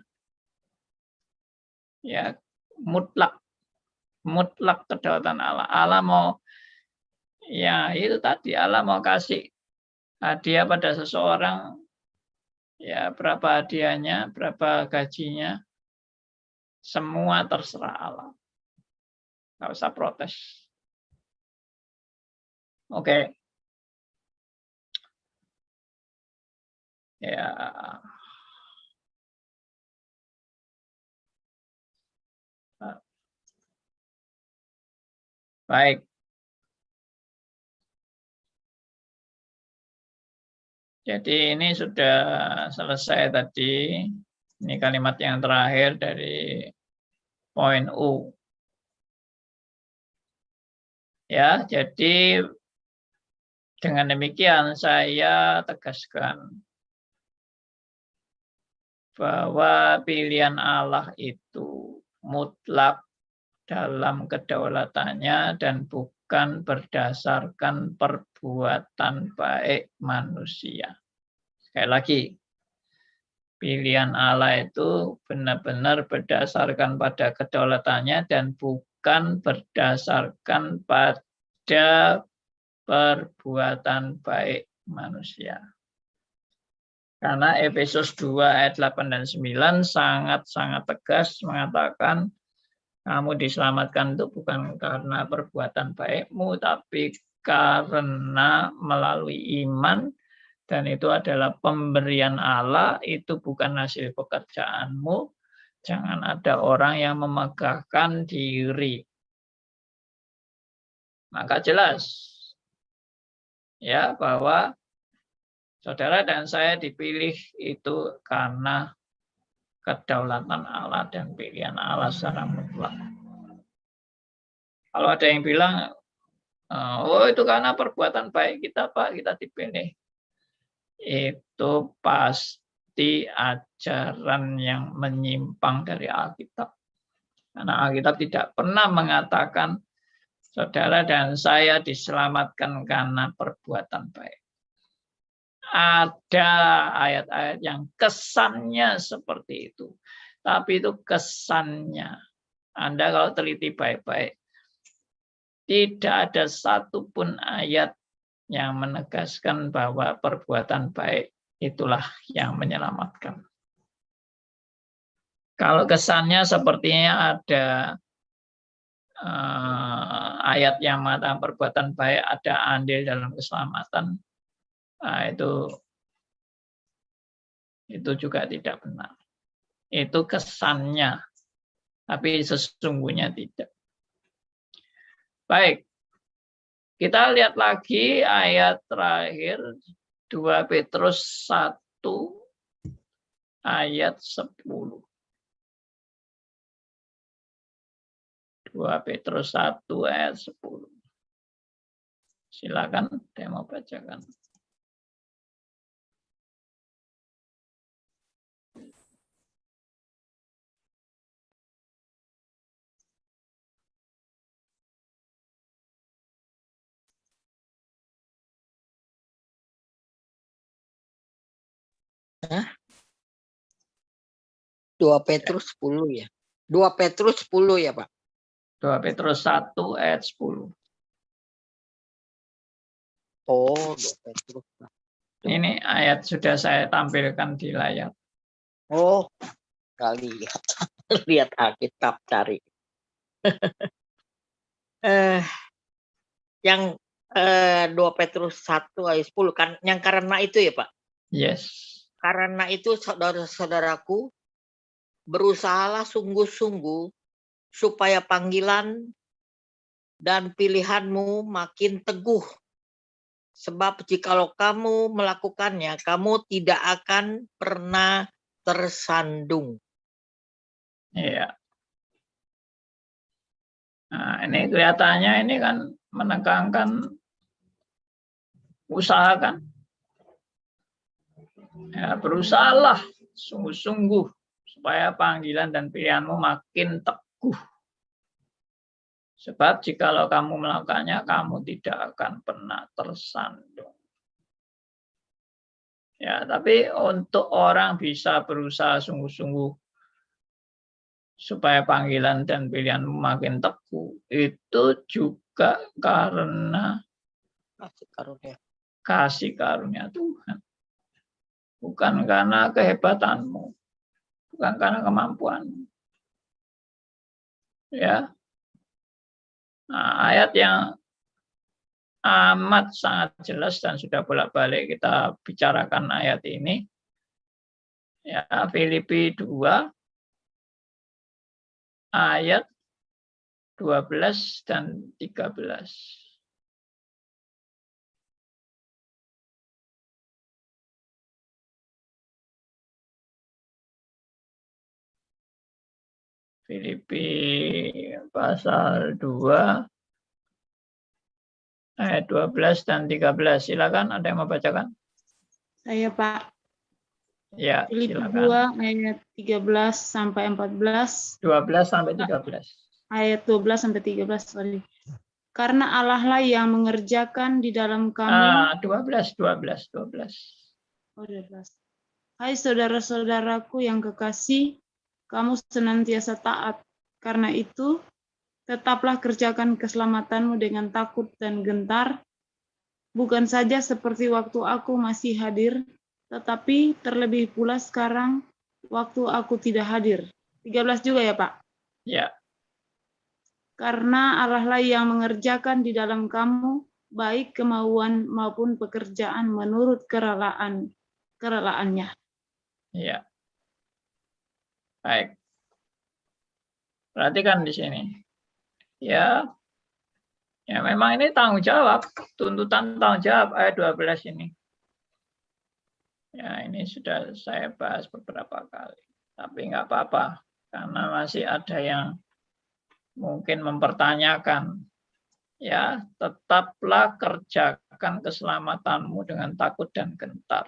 Ya, mutlak kedaulatan Allah. Allah mau, ya itu tadi, Allah mau kasih hadiah pada seseorang, ya berapa hadiahnya, berapa gajinya, semua terserah Allah. Nggak usah protes. Oke. Ya. Baik. Jadi ini sudah selesai tadi. Ini kalimat yang terakhir dari poin U. Ya, jadi dengan demikian saya tegaskan bahwa pilihan Allah itu mutlak dalam kedaulatannya dan bukan berdasarkan perbuatan baik manusia. Sekali lagi, pilihan Allah itu benar-benar berdasarkan pada kedaulatannya dan bukan berdasarkan pada perbuatan baik manusia. Karena Efesus 2 ayat 8 dan 9 sangat-sangat tegas mengatakan kamu diselamatkan itu bukan karena perbuatan baikmu, tapi karena melalui iman, dan itu adalah pemberian Allah, itu bukan hasil pekerjaanmu. Jangan ada orang yang memegahkan diri. Maka jelas ya bahwa saudara dan saya dipilih itu karena kedaulatan Allah dan pilihan Allah secara mutlak. Kalau ada yang bilang, oh itu karena perbuatan baik kita Pak, kita dipilih. Itu pasti ajaran yang menyimpang dari Alkitab. Karena Alkitab tidak pernah mengatakan saudara dan saya diselamatkan karena perbuatan baik. Ada ayat-ayat yang kesannya seperti itu. Tapi itu kesannya. Anda kalau teliti baik-baik, tidak ada satupun ayat yang menegaskan bahwa perbuatan baik itulah yang menyelamatkan. Kalau kesannya sepertinya ada ayat yang mengatakan perbuatan baik ada andil dalam keselamatan, nah, itu juga tidak benar. Itu kesannya, tapi sesungguhnya tidak. Baik, kita lihat lagi ayat terakhir 2 Petrus 1 ayat 10. 2 Petrus 1 ayat 10. Silakan, saya mau bacakan. Hah? 2 Petrus 10 ya. 2 Petrus 10 ya, Pak. 2 Petrus 1 ayat 10. Oh, 2 Petrus. Ini ayat sudah saya tampilkan di layar. Oh, nggak lihat. Lihat Alkitab cari. Yang 2 Petrus 1 ayat 10 kan yang karena itu ya, Pak. Yes. Karena itu saudara-saudaraku, berusahalah sungguh-sungguh supaya panggilan dan pilihanmu makin teguh. Sebab jikalau kamu melakukannya, kamu tidak akan pernah tersandung. Iya. Nah, ini kelihatannya ini kan menekankan usaha kan. Ya, berusahalah sungguh-sungguh supaya panggilan dan pilihanmu makin teguh. Sebab jikalau kamu melakukannya, kamu tidak akan pernah tersandung. Ya, tapi untuk orang bisa berusaha sungguh-sungguh supaya panggilan dan pilihanmu makin teguh, itu juga karena kasih karunia Tuhan. Bukan karena kehebatanmu, bukan karena kemampuanmu. Ya. Nah, ayat yang amat sangat jelas dan sudah bolak-balik kita bicarakan ayat ini. Ya, Filipi 2 ayat 12 dan 13. Filipi pasal 2 ayat 12 dan 13. Silakan, ada yang mau bacakan? Saya, Pak. Ya, Filipi silakan. 2 ayat 13 sampai 14. 12 sampai 13. Ayat 12 sampai 13, sorry. Karena Allah lah yang mengerjakan di dalam kami. 12. Oh, 12. Hai saudara-saudaraku yang kekasih, kamu senantiasa taat. Karena itu, tetaplah kerjakan keselamatanmu dengan takut dan gentar, bukan saja seperti waktu aku masih hadir, tetapi terlebih pula sekarang waktu aku tidak hadir. 13 juga ya, Pak? Ya. Karena Allah lah yang mengerjakan di dalam kamu, baik kemauan maupun pekerjaan menurut kerelaannya. Ya. Baik. Perhatikan di sini. Ya. Ya, memang ini tanggung jawab, tuntutan tanggung jawab ayat 12 ini. Ya, ini sudah saya bahas beberapa kali. Tapi nggak apa-apa, karena masih ada yang mungkin mempertanyakan. Ya, tetaplah kerjakan keselamatanmu dengan takut dan gentar.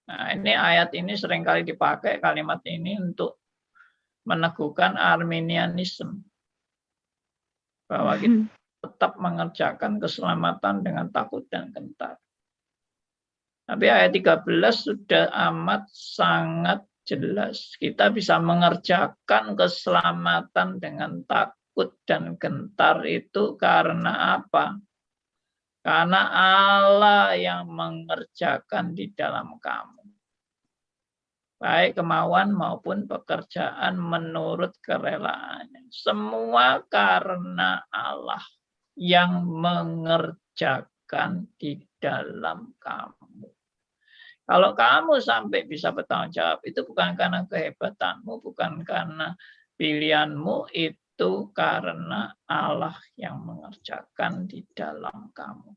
Nah, ini ayat ini seringkali dipakai kalimat ini untuk meneguhkan Arminianisme. Bahwa kita tetap mengerjakan keselamatan dengan takut dan gentar. Tapi ayat 13 sudah amat sangat jelas. Kita bisa mengerjakan keselamatan dengan takut dan gentar itu karena apa? Karena Allah yang mengerjakan di dalam kamu. Baik kemauan maupun pekerjaan menurut kerelaannya. Semua karena Allah yang mengerjakan di dalam kamu. Kalau kamu sampai bisa bertanggung jawab, itu bukan karena kehebatanmu, bukan karena pilihanmu, itu karena Allah yang mengerjakan di dalam kamu.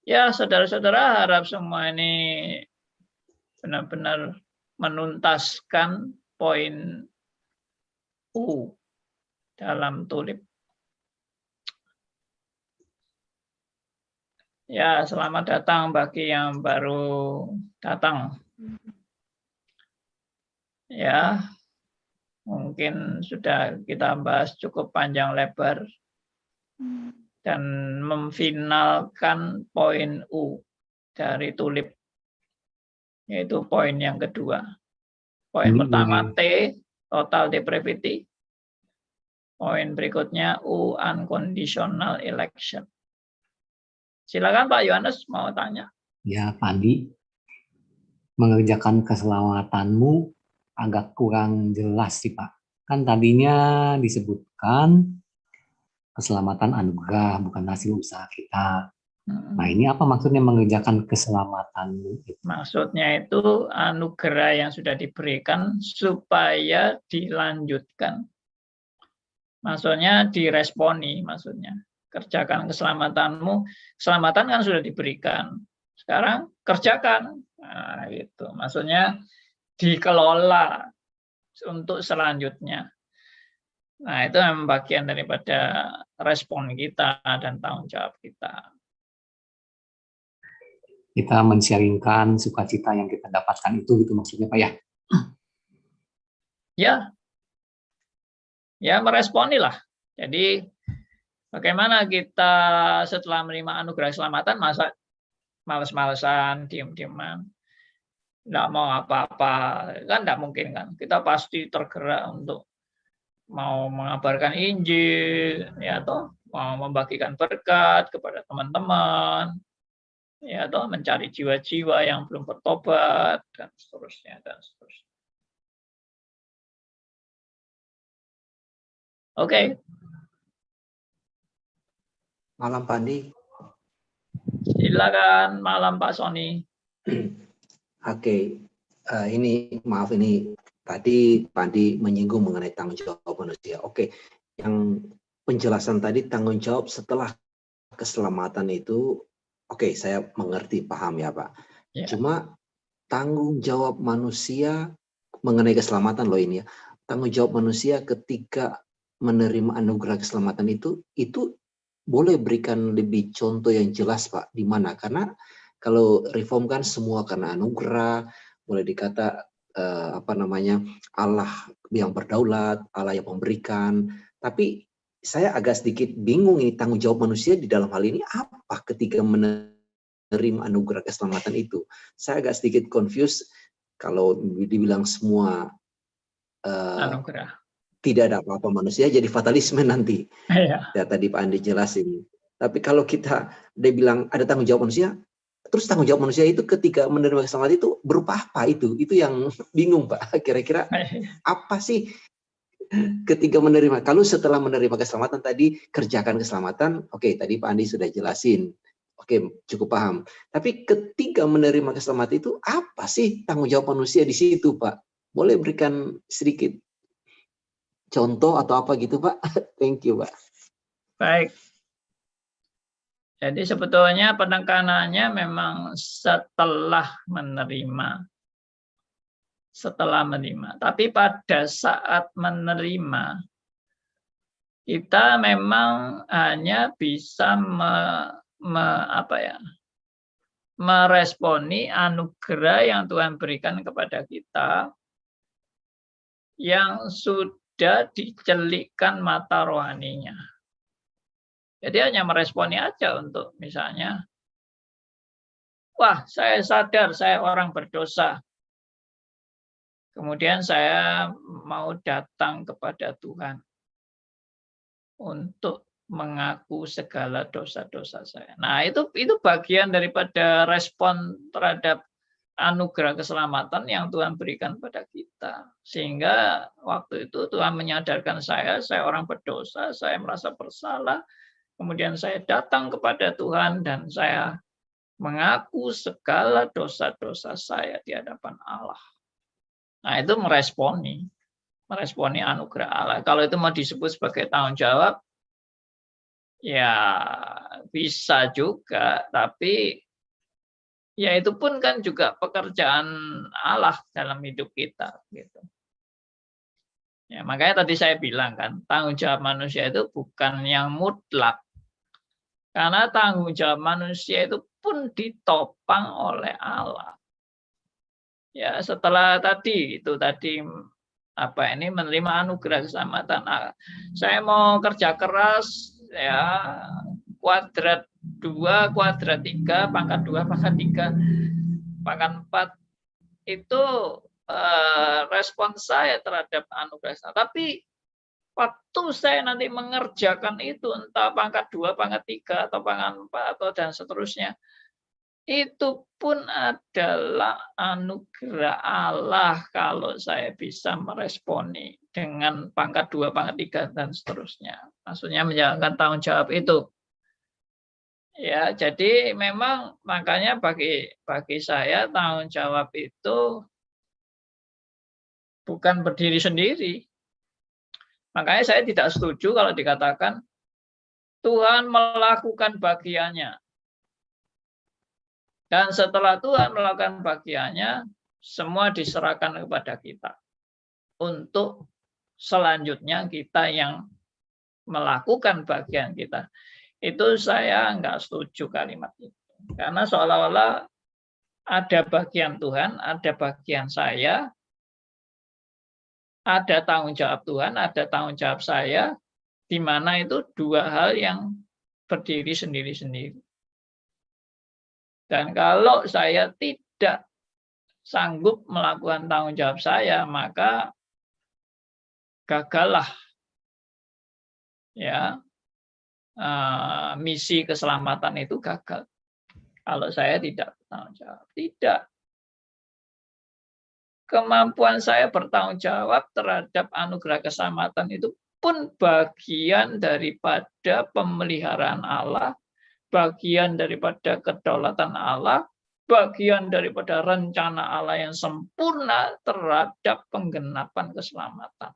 Ya, saudara-saudara, harap semua ini benar-benar menuntaskan poin U dalam tulip. Ya, selamat datang bagi yang baru datang. Ya, mungkin sudah kita bahas cukup panjang lebar dan memfinalkan poin U dari tulip, yaitu poin yang kedua. Poin pertama T, total depravity. Poin berikutnya U, unconditional election. Silakan Pak Yohanes mau tanya. Ya, Pak Andi, mengerjakan keselamatanmu agak kurang jelas sih, Pak. Kan tadinya disebutkan keselamatan anugerah, bukan hasil usaha kita. Nah, ini apa maksudnya mengerjakan keselamatanmu? Maksudnya itu anugerah yang sudah diberikan supaya dilanjutkan. Maksudnya diresponi, maksudnya. Kerjakan keselamatanmu. Keselamatan kan sudah diberikan. Sekarang kerjakan. Nah, itu. Maksudnya dikelola untuk selanjutnya. Nah, itu memang bagian daripada respon kita dan tanggung jawab kita. Kita men-sharingkan sukacita yang kita dapatkan itu, gitu maksudnya, Pak ya? Ya, meresponilah. Jadi, bagaimana kita setelah menerima anugerah keselamatan, masa males-malesan, diem-dieman, nggak mau apa-apa, kan nggak mungkin kan. Kita pasti tergerak untuk mau mengabarkan Injil, ya toh, mau membagikan berkat kepada teman-teman, ya toh, mencari jiwa-jiwa yang belum bertobat, dan seterusnya, dan seterusnya. Oke. Malam Pak Andi. Silakan malam Pak Sony. Oke, ini maaf ini tadi Pak Andi menyinggung mengenai tanggung jawab manusia. Oke, yang penjelasan tadi tanggung jawab setelah keselamatan itu, oke, saya mengerti, paham ya Pak. Ya. Cuma tanggung jawab manusia mengenai keselamatan loh ini ya. Tanggung jawab manusia ketika menerima anugerah keselamatan itu boleh berikan lebih contoh yang jelas Pak, di mana? Karena kalau reform kan semua karena anugerah, boleh dikata Allah yang berdaulat, Allah yang memberikan. Tapi saya agak sedikit bingung ini tanggung jawab manusia di dalam hal ini apa ketika menerima anugerah keselamatan itu. Saya agak sedikit confused kalau dibilang semua Anugerah. tidak ada apa-apa manusia, jadi fatalisme nanti. Ya. Ya, tadi Pak Andi jelasin. Tapi kalau dia bilang ada tanggung jawab manusia, terus tanggung jawab manusia itu ketika menerima keselamatan itu berupa apa itu? Itu yang bingung Pak. Kira-kira apa sih ketika menerima? Kalau setelah menerima keselamatan tadi, kerjakan keselamatan, oke, tadi Pak Andi sudah jelasin. Oke, cukup paham. Tapi ketika menerima keselamatan itu, apa sih tanggung jawab manusia di situ Pak? Boleh berikan sedikit contoh atau apa gitu Pak? Thank you Pak. Baik. Jadi sebetulnya penekanannya memang setelah menerima. Setelah menerima. Tapi pada saat menerima, kita memang hanya bisa meresponi anugerah yang Tuhan berikan kepada kita yang sudah dicelikkan mata rohaninya. Jadi hanya meresponi aja untuk misalnya, wah saya sadar saya orang berdosa. Kemudian saya mau datang kepada Tuhan untuk mengaku segala dosa-dosa saya. Nah itu bagian daripada respon terhadap anugerah keselamatan yang Tuhan berikan pada kita. Sehingga waktu itu Tuhan menyadarkan saya orang berdosa, saya merasa bersalah. Kemudian saya datang kepada Tuhan dan saya mengaku segala dosa-dosa saya di hadapan Allah. Nah, itu meresponi anugerah Allah. Kalau itu mau disebut sebagai tanggung jawab, ya bisa juga, tapi ya itu pun kan juga pekerjaan Allah dalam hidup kita, gitu. Ya, makanya tadi saya bilang kan, tanggung jawab manusia itu bukan yang mutlak. Karena tanggung jawab manusia itu pun ditopang oleh Allah. Ya, setelah tadi menerima anugerah keselamatan. Saya mau kerja keras ya, kuadrat 2, kuadrat 3, pangkat 2, pangkat 3, pangkat 4 itu respon saya terhadap anugerah. Tapi waktu saya nanti mengerjakan itu, entah pangkat 2, pangkat 3, atau pangkat 4, atau dan seterusnya, itu pun adalah anugerah Allah kalau saya bisa meresponi dengan pangkat 2, pangkat 3, dan seterusnya. Maksudnya menjalankan tanggung jawab itu. Ya, jadi memang makanya bagi saya tanggung jawab itu bukan berdiri sendiri. Makanya saya tidak setuju kalau dikatakan Tuhan melakukan bagiannya. Dan setelah Tuhan melakukan bagiannya, semua diserahkan kepada kita. Untuk selanjutnya kita yang melakukan bagian kita. Itu saya nggak setuju kalimat itu. Karena seolah-olah ada bagian Tuhan, ada bagian saya, ada tanggung jawab Tuhan, ada tanggung jawab saya, di mana itu dua hal yang berdiri sendiri-sendiri. Dan kalau saya tidak sanggup melakukan tanggung jawab saya, maka gagallah ya misi keselamatan itu gagal. Kalau saya tidak bertanggung jawab, tidak. Kemampuan saya bertanggung jawab terhadap anugerah keselamatan itu pun bagian daripada pemeliharaan Allah, bagian daripada kedaulatan Allah, bagian daripada rencana Allah yang sempurna terhadap penggenapan keselamatan.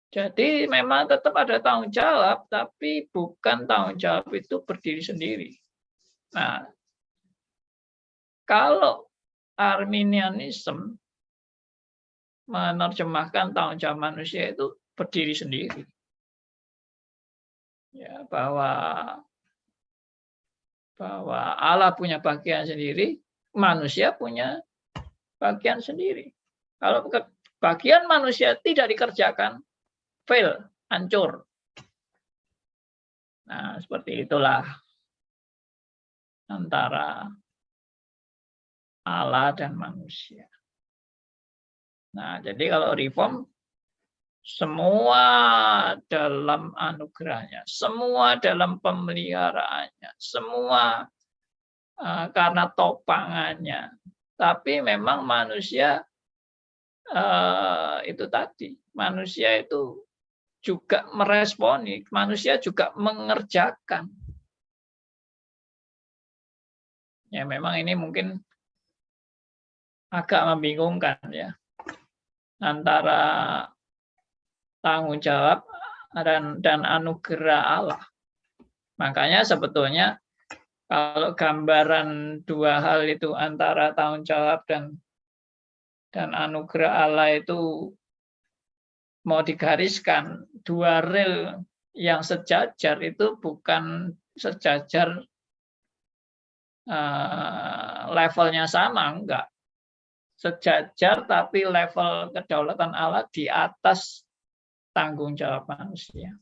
Jadi memang tetap ada tanggung jawab, tapi bukan tanggung jawab itu berdiri sendiri. Nah, kalau Arminianisme menerjemahkan tanggung jawab manusia itu berdiri sendiri. Ya, bahwa Allah punya bagian sendiri, manusia punya bagian sendiri. Kalau bagian manusia tidak dikerjakan, fail, hancur. Nah, seperti itulah antara Allah dan manusia. Nah, jadi kalau reform, semua dalam anugerahnya, semua dalam pemeliharaannya, semua karena topangannya. Tapi memang manusia itu tadi, manusia itu juga meresponi, manusia juga mengerjakan. Ya memang ini mungkin agak membingungkan ya, antara tanggung jawab dan anugerah Allah. Makanya sebetulnya kalau gambaran dua hal itu antara tanggung jawab dan anugerah Allah itu mau digariskan, dua rel yang sejajar itu bukan sejajar levelnya sama, enggak. Sejajar tapi level kedaulatan Allah di atas tanggung jawab manusia.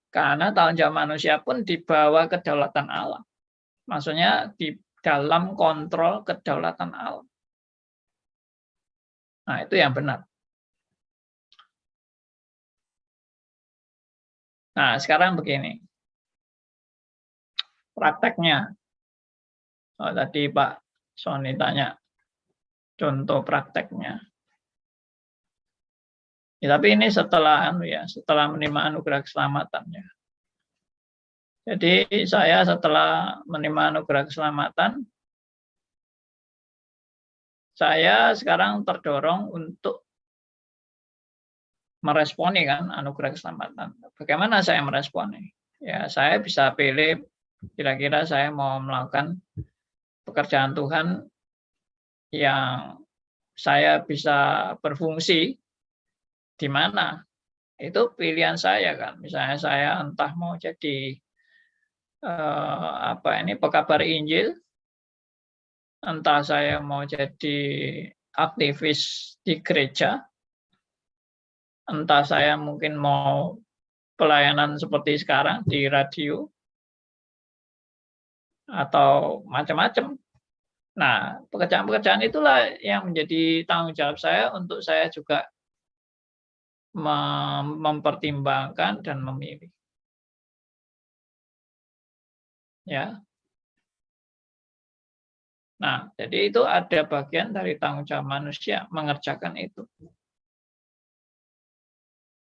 Karena tanggung jawab manusia pun di bawah kedaulatan Allah. Maksudnya di dalam kontrol kedaulatan Allah. Nah, itu yang benar. Nah, sekarang begini. Prakteknya. Oh, tadi Pak Sony tanya contoh prakteknya. Ya, tapi ini setelah menerima anugerah keselamatan ya. Jadi saya setelah menerima anugerah keselamatan, saya sekarang terdorong untuk meresponi kan anugerah keselamatan. Bagaimana saya meresponi? Ya, saya bisa pilih kira-kira saya mau melakukan pekerjaan Tuhan yang saya bisa berfungsi di mana. Itu pilihan saya kan. Misalnya saya entah mau jadi pekabar Injil, entah saya mau jadi aktivis di gereja, entah saya mungkin mau pelayanan seperti sekarang di radio, atau macam-macam. Nah, pekerjaan-pekerjaan itulah yang menjadi tanggung jawab saya untuk saya juga mempertimbangkan dan memilih. Ya. Nah, jadi itu ada bagian dari tanggung jawab manusia mengerjakan itu.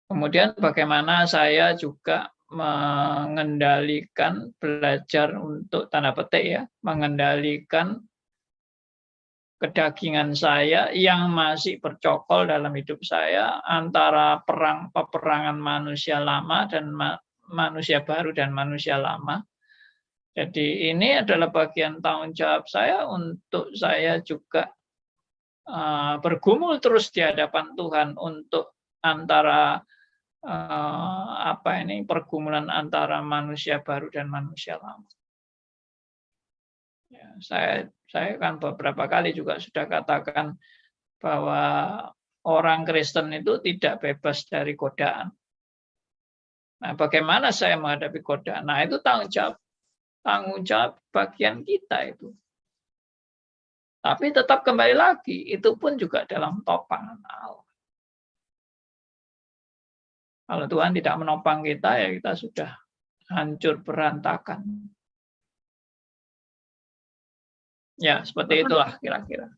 Kemudian bagaimana saya juga mengendalikan, belajar untuk tanda petik ya, mengendalikan kedagingan saya yang masih bercokol dalam hidup saya antara peperangan manusia lama dan manusia baru dan manusia lama. Jadi ini adalah bagian tanggung jawab saya untuk saya juga bergumul terus di hadapan Tuhan untuk antara pergumulan antara manusia baru dan manusia lama. Ya, saya kan beberapa kali juga sudah katakan bahwa orang Kristen itu tidak bebas dari godaan. Nah, bagaimana saya menghadapi godaan? Nah, itu tanggung jawab bagian kita itu. Tapi tetap kembali lagi, itu pun juga dalam topangan Allah. Kalau Tuhan tidak menopang kita, ya kita sudah hancur berantakan. Ya, seperti itulah kira-kira.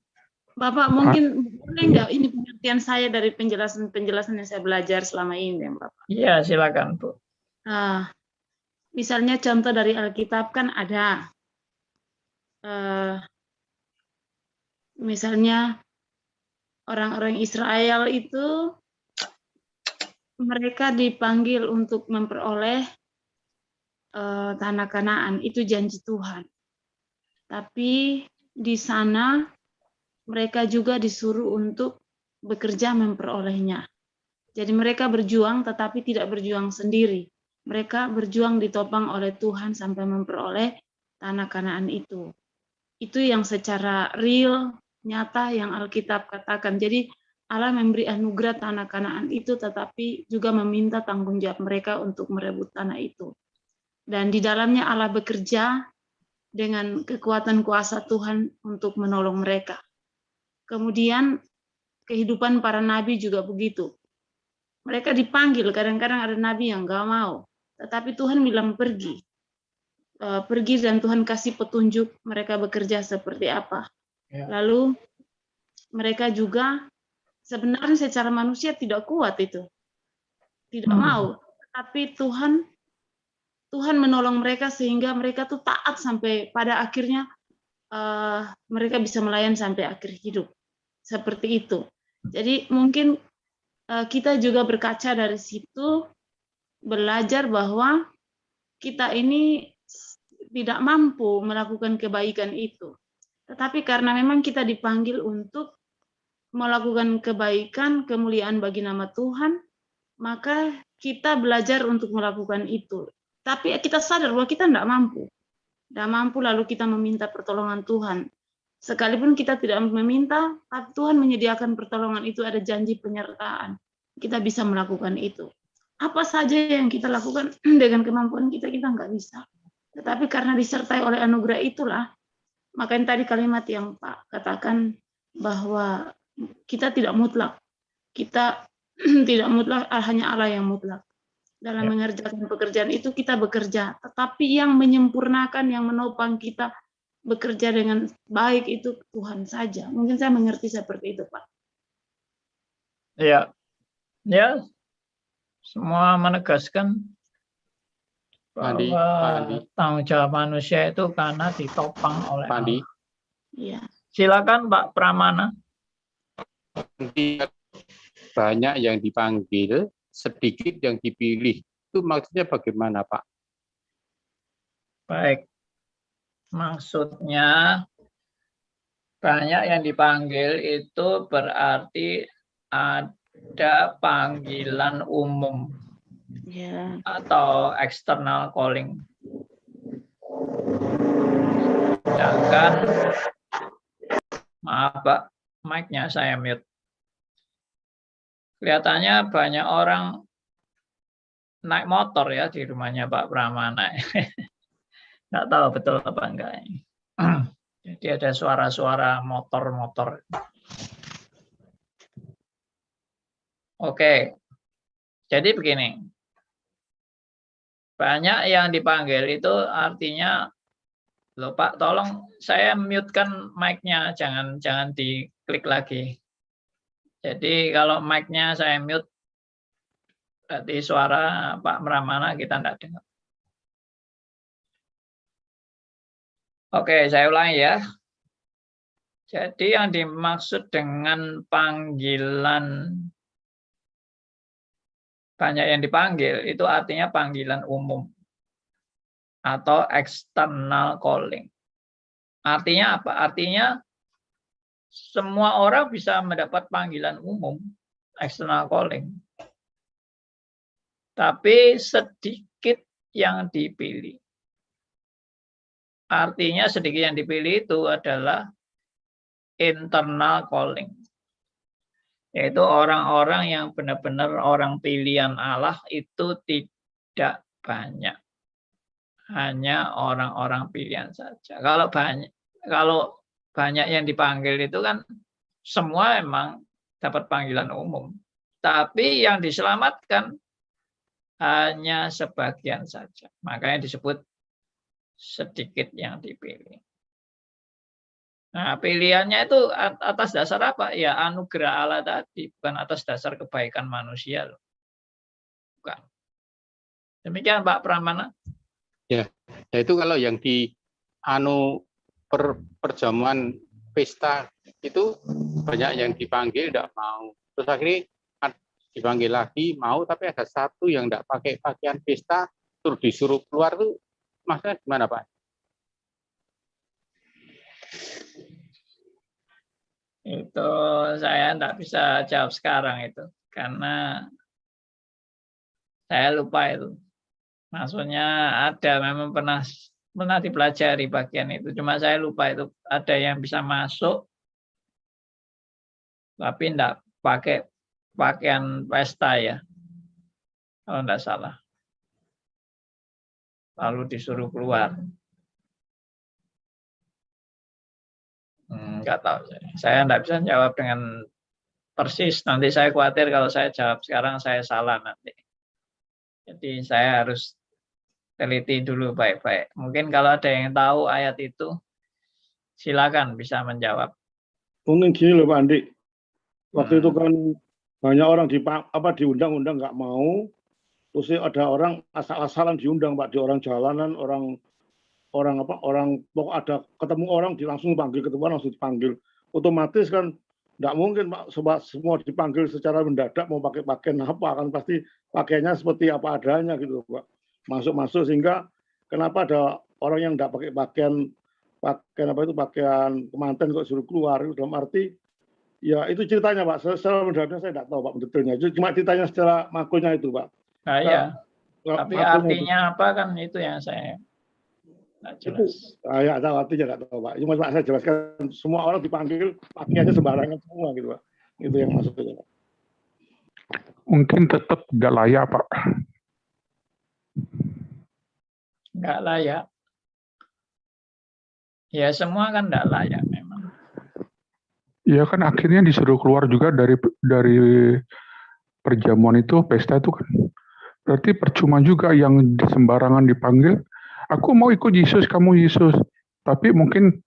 Bapak, mungkin boleh nggak ini pengertian saya dari penjelasan yang saya belajar selama ini, ya, Bapak? Iya, silakan, Bu. Misalnya contoh dari Alkitab kan ada, misalnya orang-orang Israel itu mereka dipanggil untuk memperoleh tanah Kanaan, itu janji Tuhan. Tapi di sana mereka juga disuruh untuk bekerja memperolehnya. Jadi mereka berjuang tetapi tidak berjuang sendiri. Mereka berjuang ditopang oleh Tuhan sampai memperoleh tanah Kanaan itu. Itu yang secara real, nyata yang Alkitab katakan. Jadi Allah memberi anugerah tanah Kanaan itu tetapi juga meminta tanggung jawab mereka untuk merebut tanah itu. Dan di dalamnya Allah bekerja dengan kekuatan kuasa Tuhan untuk menolong mereka. Kemudian kehidupan para nabi juga begitu. Mereka dipanggil, kadang-kadang ada nabi yang nggak mau. Tetapi Tuhan bilang pergi. Pergi dan Tuhan kasih petunjuk mereka bekerja seperti apa. Ya. Lalu mereka juga sebenarnya secara manusia tidak kuat itu. Tidak mau. Tapi Tuhan menolong mereka sehingga mereka tuh taat sampai pada akhirnya mereka bisa melayan sampai akhir hidup. Seperti itu. Jadi mungkin kita juga berkaca dari situ, belajar bahwa kita ini tidak mampu melakukan kebaikan itu. Tetapi karena memang kita dipanggil untuk melakukan kebaikan, kemuliaan bagi nama Tuhan, maka kita belajar untuk melakukan itu. Tapi kita sadar bahwa kita tidak mampu. Tidak mampu lalu kita meminta pertolongan Tuhan. Sekalipun kita tidak meminta, tapi Tuhan menyediakan pertolongan itu, ada janji penyertaan. Kita bisa melakukan itu. Apa saja yang kita lakukan dengan kemampuan kita nggak bisa. Tetapi karena disertai oleh anugerah itulah, makanya tadi kalimat yang Pak katakan bahwa kita tidak mutlak. Kita tidak mutlak, hanya Allah yang mutlak. Dalam mengerjakan pekerjaan itu kita bekerja. Tetapi yang menyempurnakan, yang menopang kita bekerja dengan baik itu Tuhan saja. Mungkin saya mengerti seperti itu, Pak. Ya, ya, semua menegaskan bahwa tanggung jawab manusia itu karena ditopang oleh Allah. Ya. Silakan Pak Pramana. Banyak yang dipanggil, sedikit yang dipilih. Itu maksudnya bagaimana, Pak? Baik. Maksudnya banyak yang dipanggil itu berarti ada panggilan umum atau external calling. Sedangkan, maaf Pak, mic-nya saya mute. Kelihatannya banyak orang naik motor ya di rumahnya Pak Pramana. Nggak tahu betul apa enggak. Jadi ada suara-suara motor-motor. Oke, jadi begini. Banyak yang dipanggil itu artinya, loh Pak, tolong saya mute-kan mic-nya, jangan diklik lagi. Jadi kalau mic-nya saya mute, berarti suara Pak Pramana kita tidak dengar. Oke, saya ulangi ya. Jadi yang dimaksud dengan panggilan banyak yang dipanggil itu artinya panggilan umum atau external calling. Artinya apa? Artinya semua orang bisa mendapat panggilan umum, external calling. Tapi sedikit yang dipilih. Artinya sedikit yang dipilih itu adalah internal calling. Yaitu orang-orang yang benar-benar orang pilihan Allah itu tidak banyak. Hanya orang-orang pilihan saja. Kalau banyak yang dipanggil itu kan semua emang dapat panggilan umum. Tapi yang diselamatkan hanya sebagian saja. Makanya disebut sedikit yang dipilih. Nah, pilihannya itu atas dasar apa? Ya anugerah Allah tadi, bukan atas dasar kebaikan manusia loh. Bukan. Demikian Pak Pramana. Ya, itu kalau yang di perjamuan pesta itu banyak yang dipanggil tidak mau. Terus akhirnya dipanggil lagi mau, tapi ada satu yang tidak pakai pakaian pesta terus disuruh keluar tuh maksudnya gimana Pak? Itu saya tidak bisa jawab sekarang itu karena saya lupa itu. Maksudnya ada memang pernah dipelajari bagian itu, cuma saya lupa itu ada yang bisa masuk tapi tidak pakai pakaian pesta ya, kalau tidak salah. Lalu disuruh keluar. Nggak tahu. Saya tidak bisa jawab dengan persis. Nanti saya khawatir kalau saya jawab sekarang saya salah nanti. Jadi saya harus teliti dulu baik-baik. Mungkin kalau ada yang tahu ayat itu, silakan bisa menjawab. Mungkin gini loh Pak Andi. Waktu itu kan banyak orang diundang-undang nggak mau. Terus ada orang asal-asalan diundang Pak, di orang jalanan, orang pokok ada ketemu orang langsung dipanggil, ketemu orang langsung dipanggil. Otomatis kan nggak mungkin Pak semua dipanggil secara mendadak mau pakai pakaian apa, kan pasti pakaiannya seperti apa adanya gitu Pak. Masuk sehingga kenapa ada orang yang nggak pakai pakaian kemanten kok suruh keluar, dalam arti ya itu ceritanya Pak. Secara mendapatnya saya tidak tahu Pak detailnya. Cuma ceritanya secara makulnya itu Pak. Nah, ya. Tapi artinya apa kan itu yang saya tidak jelas. Ya tahu artinya tidak tahu Pak. Cuma Pak saya jelaskan semua orang dipanggil pakaiannya sembarangan semua gitu Pak. Itu yang maksudnya Pak. Mungkin tetap nggak layak Pak. Nggak layak. Ya semua kan nggak layak memang. Ya kan akhirnya disuruh keluar juga dari perjamuan itu, pesta itu kan. Berarti percuma juga yang sembarangan dipanggil. Aku mau ikut Yesus, kamu Yesus. Tapi mungkin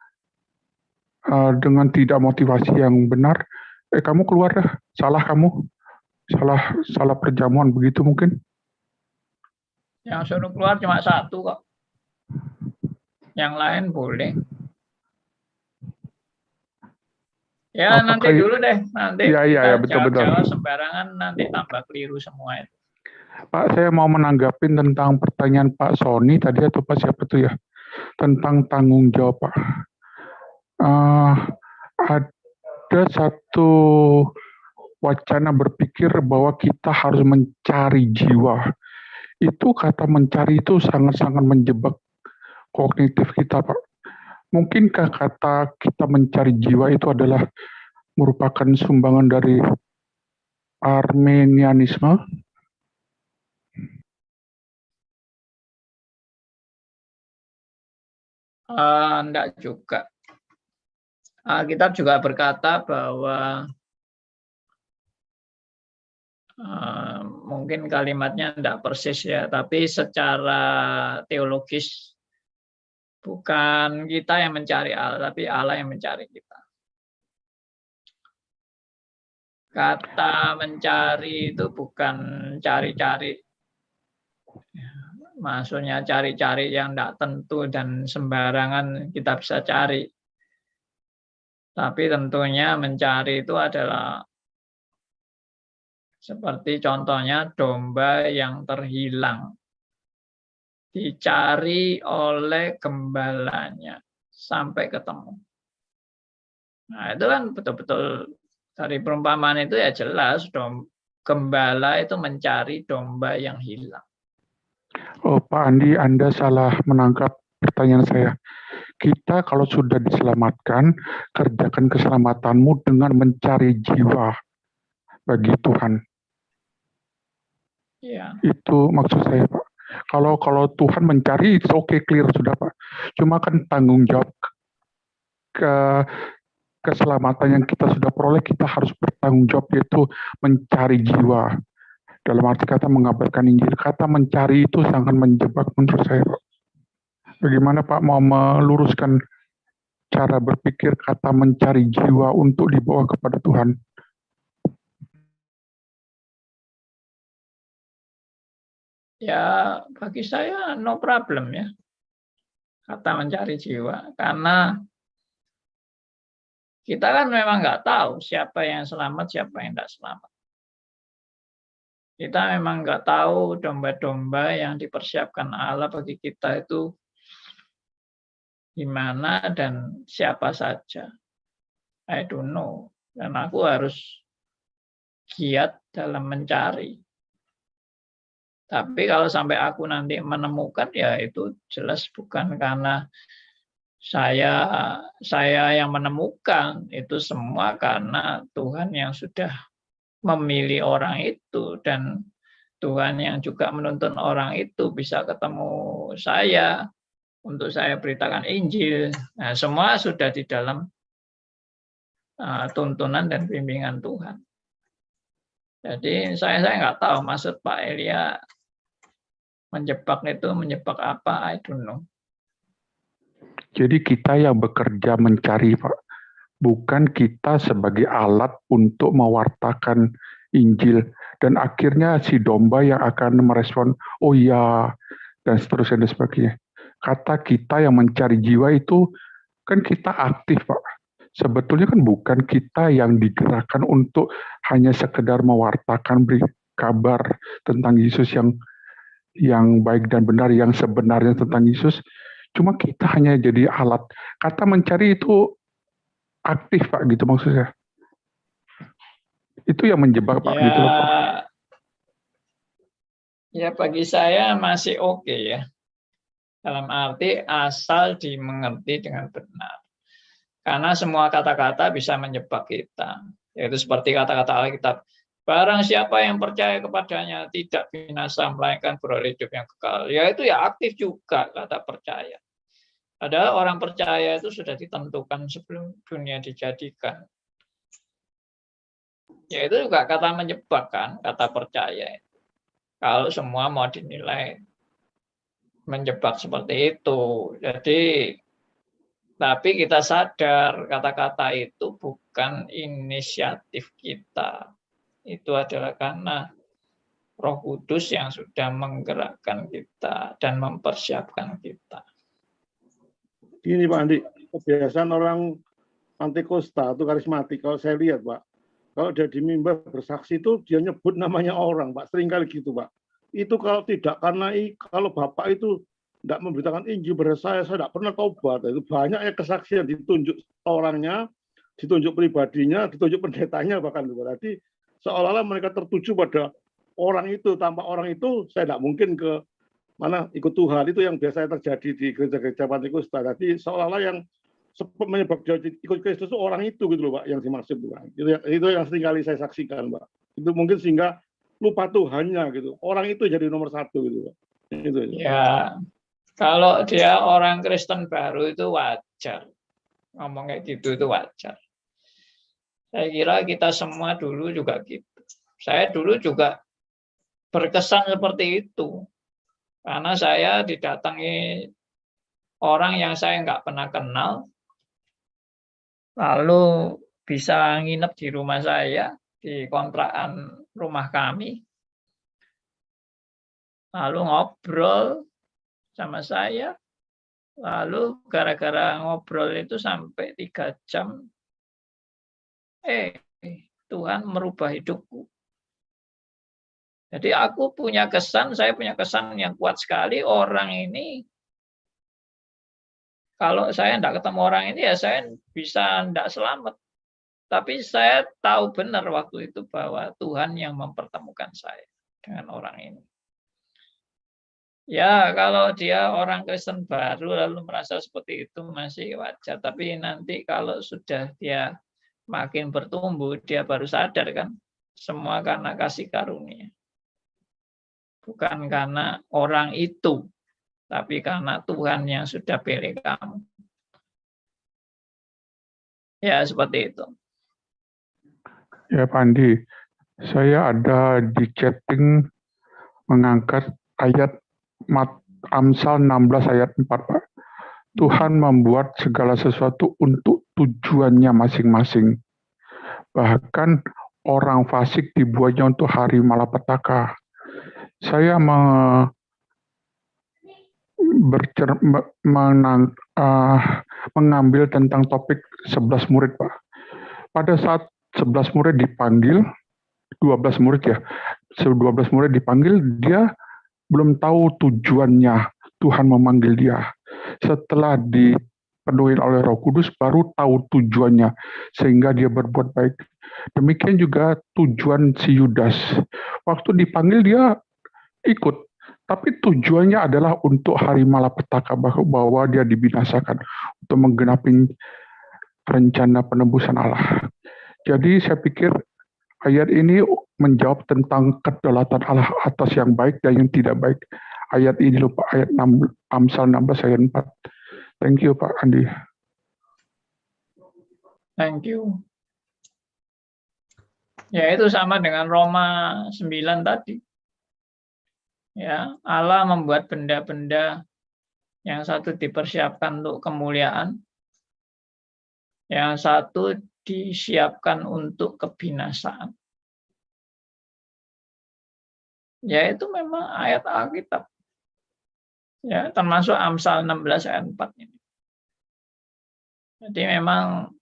dengan tidak motivasi yang benar, kamu keluar dah, salah kamu. Salah perjamuan begitu mungkin. Yang suruh keluar cuma satu kok. Yang lain boleh. Ya apakah nanti dulu deh, nanti ya, betul. Jawab sembarangan nanti tambah keliru semua itu. Pak, saya mau menanggapi tentang pertanyaan Pak Sony tadi atau Pak siapa tuh ya, tentang tanggung jawab Pak. Ada satu wacana berpikir bahwa kita harus mencari jiwa. Itu kata mencari itu sangat-sangat menjebak kognitif kita Pak. Mungkinkah kata kita mencari jiwa itu adalah merupakan sumbangan dari Arminianisme? Enggak juga. Alkitab juga berkata bahwa mungkin kalimatnya tidak persis ya, tapi secara teologis bukan kita yang mencari Allah, tapi Allah yang mencari kita. Kata mencari itu bukan cari-cari, maksudnya cari-cari yang tidak tentu dan sembarangan kita bisa cari. Tapi tentunya mencari itu adalah seperti contohnya domba yang terhilang. Dicari oleh gembalanya sampai ketemu. Nah, itu kan betul-betul dari perumpamaan itu ya jelas gembala itu mencari domba yang hilang. Oh, Pak Andi, Anda salah menangkap pertanyaan saya. Kita kalau sudah diselamatkan, kerjakan keselamatanmu dengan mencari jiwa bagi Tuhan. Ya. Itu maksud saya, Pak. Kalau Tuhan mencari, it's okay, clear sudah, Pak. Cuma kan tanggung jawab keselamatan yang kita sudah peroleh, kita harus bertanggung jawab, yaitu mencari jiwa. Dalam arti kata mengabarkan Injil, kata mencari itu sangat menjebak menurut saya, Pak. Bagaimana Pak mau meluruskan cara berpikir kata mencari jiwa untuk dibawa kepada Tuhan? Ya, bagi saya no problem ya. Kata mencari jiwa. Karena kita kan memang nggak tahu siapa yang selamat, siapa yang tidak selamat. Kita memang nggak tahu domba-domba yang dipersiapkan Allah bagi kita itu di mana dan siapa saja. I don't know. Dan aku harus giat dalam mencari. Tapi kalau sampai aku nanti menemukan, ya itu jelas bukan karena saya yang menemukan, itu semua karena Tuhan yang sudah memilih orang itu, dan Tuhan yang juga menuntun orang itu bisa ketemu saya untuk saya beritakan Injil. Nah, semua sudah di dalam tuntunan dan bimbingan Tuhan. Jadi saya nggak tahu maksud Pak Elia menjebak apa, I don't know. Jadi kita yang bekerja mencari, Pak. Bukan kita sebagai alat untuk mewartakan Injil. Dan akhirnya si domba yang akan merespon, oh ya, dan seterusnya dan sebagainya. Kata kita yang mencari jiwa itu, kan kita aktif, Pak. Sebetulnya kan bukan kita yang digerakkan untuk hanya sekedar mewartakan beri kabar tentang Yesus yang baik dan benar, yang sebenarnya tentang Yesus. Cuma kita hanya jadi alat. Kata mencari itu aktif, Pak, gitu maksudnya. Itu yang menjebak, Pak, gitu loh, Pak. Ya bagi saya masih oke ya. Dalam arti asal dimengerti dengan benar. Karena semua kata-kata bisa menjebak kita. Yaitu seperti kata-kata Alkitab. Barang siapa yang percaya kepadanya tidak binasa melainkan beroleh hidup yang kekal. Ya itu ya aktif juga kata percaya. Padahal orang percaya itu sudah ditentukan sebelum dunia dijadikan. Ya itu juga kata menjebak kan, kata percaya. Kalau semua mau dinilai menjebak seperti itu. Jadi tapi kita sadar kata-kata itu bukan inisiatif kita. Itu adalah karena Roh Kudus yang sudah menggerakkan kita dan mempersiapkan kita. Gini Pak Andi, kebiasaan orang Pentakosta atau karismatik, kalau saya lihat Pak, kalau dia di mimbar bersaksi itu dia nyebut namanya orang Pak, seringkali gitu Pak. Itu kalau tidak karena kalau Bapak itu tidak memberitakan Injil pada saya tidak pernah taubat. Itu banyak ya kesaksian, ditunjuk orangnya, ditunjuk pribadinya, ditunjuk pendetanya bahkan. Berarti seolah-olah mereka tertuju pada orang itu. Tanpa orang itu saya tidak mungkin ke mana ikut Tuhan. Itu yang biasanya terjadi di gereja-gereja Pentakosta. Jadi seolah-olah yang menyebab dia ikut Kristus itu orang itu gitu loh Pak, yang dimaksud Pak. Itu yang sering kali saya saksikan Pak. Itu mungkin sehingga lupa Tuhannya gitu. Orang itu jadi nomor satu gitu Pak. Itu. Ya, kalau dia orang Kristen baru itu wajar. ngomong kayak gitu itu wajar. Saya kira kita semua dulu juga gitu. Saya dulu juga berkesan seperti itu. Karena saya didatangi orang yang saya nggak pernah kenal, lalu bisa nginep di rumah saya, di kontrakan rumah kami, lalu ngobrol sama saya, lalu gara-gara ngobrol itu sampai 3 jam, Tuhan merubah hidupku. Jadi aku punya kesan, saya punya kesan yang kuat sekali, orang ini, kalau saya tidak ketemu orang ini ya saya bisa tidak selamat. Tapi saya tahu benar waktu itu bahwa Tuhan yang mempertemukan saya dengan orang ini. Ya, kalau dia orang Kristen baru lalu merasa seperti itu masih wajar. Tapi nanti kalau sudah dia makin bertumbuh, dia baru sadar kan, semua karena kasih karunia. Bukan karena orang itu, tapi karena Tuhan yang sudah pilih kamu. Ya, seperti itu. Ya Pak Andi, saya ada di chatting mengangkat ayat Amsal 16 ayat 4, Pak. Tuhan membuat segala sesuatu untuk tujuannya masing-masing. Bahkan orang fasik dibuatnya untuk hari malapetaka. Saya mengambil tentang topik 11 murid, Pak. Pada saat 11 murid dipanggil, 12 murid ya, 12 murid dipanggil, dia belum tahu tujuannya Tuhan memanggil dia. Setelah dipenuhi oleh Roh Kudus, baru tahu tujuannya, sehingga dia berbuat baik. Demikian juga tujuan si Yudas. Waktu dipanggil dia ikut, tapi tujuannya adalah untuk hari malapetaka, bahwa dia dibinasakan untuk menggenapi rencana penebusan Allah. Jadi saya pikir ayat ini menjawab tentang kedaulatan Allah atas yang baik dan yang tidak baik. Ayat ini lupa, ayat Amsal 16 ayat 4. Thank you Pak Andi. Thank you. Ya, itu sama dengan Roma 9 tadi. Ya, Allah membuat benda-benda yang satu dipersiapkan untuk kemuliaan, yang satu disiapkan untuk kebinasaan. Ya, itu memang ayat Alkitab. Ya, termasuk Amsal 16 ayat 4 ini. Jadi memang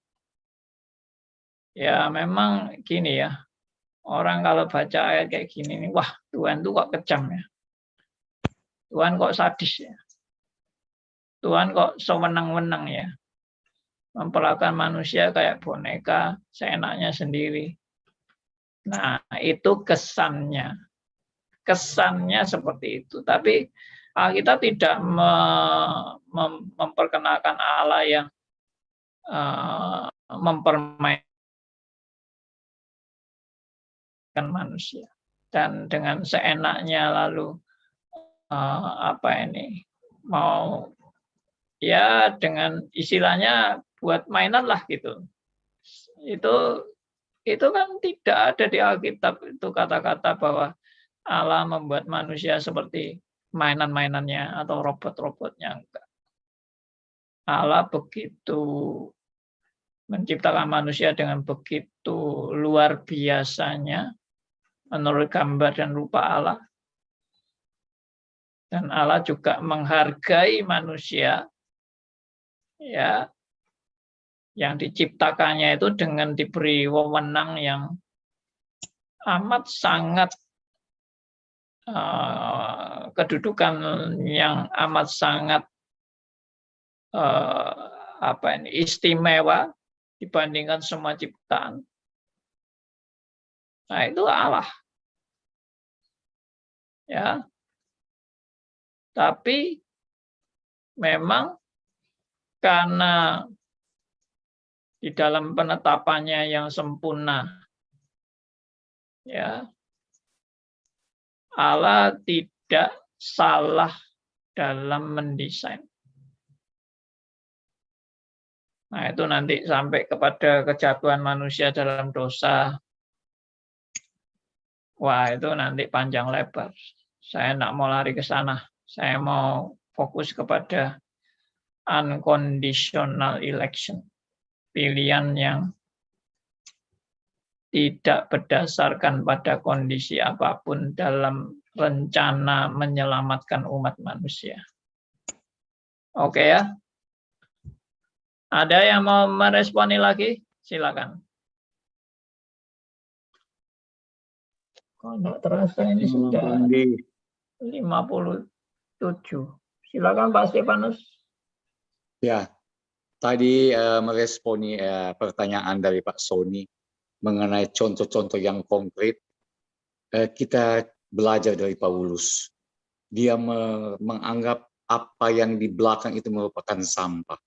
gini ya. Orang kalau baca ayat kayak gini nih, wah, Tuhan tuh kok kejam ya. Tuhan kok sadis ya. Tuhan kok sewenang-wenang ya. Memperlakukan manusia kayak boneka, seenaknya sendiri. Nah, itu kesannya. Kesannya seperti itu. Tapi kita tidak memperkenalkan Allah yang mempermainkan manusia. Dan dengan seenaknya lalu mau ya dengan istilahnya buat mainan lah gitu. Itu kan tidak ada di Alkitab itu kata-kata bahwa Allah membuat manusia seperti mainan-mainannya atau robot-robotnya. Enggak. Allah begitu menciptakan manusia dengan begitu luar biasanya menurut gambar dan rupa Allah. Dan Allah juga menghargai manusia ya yang diciptakannya itu dengan diberi wewenang yang amat sangat kedudukan yang amat sangat istimewa dibandingkan semua ciptaan. Nah, itu Allah. Ya. Tapi memang karena di dalam penetapannya yang sempurna, ya, Allah tidak salah dalam mendesain. Nah, itu nanti sampai kepada kejatuhan manusia dalam dosa. Wah, itu nanti panjang lebar. Saya enggak mau lari ke sana. Saya mau fokus kepada unconditional election. Pilihan yang tidak berdasarkan pada kondisi apapun dalam rencana menyelamatkan umat manusia. Oke ya. Ada yang mau meresponi lagi? Silakan. Kok enggak terasa ini sudah 57. Silakan Pak Stefanus. Ya, tadi meresponi pertanyaan dari Pak Sony mengenai contoh-contoh yang konkret. Kita belajar dari Paulus. Dia menganggap apa yang di belakang itu merupakan sampah.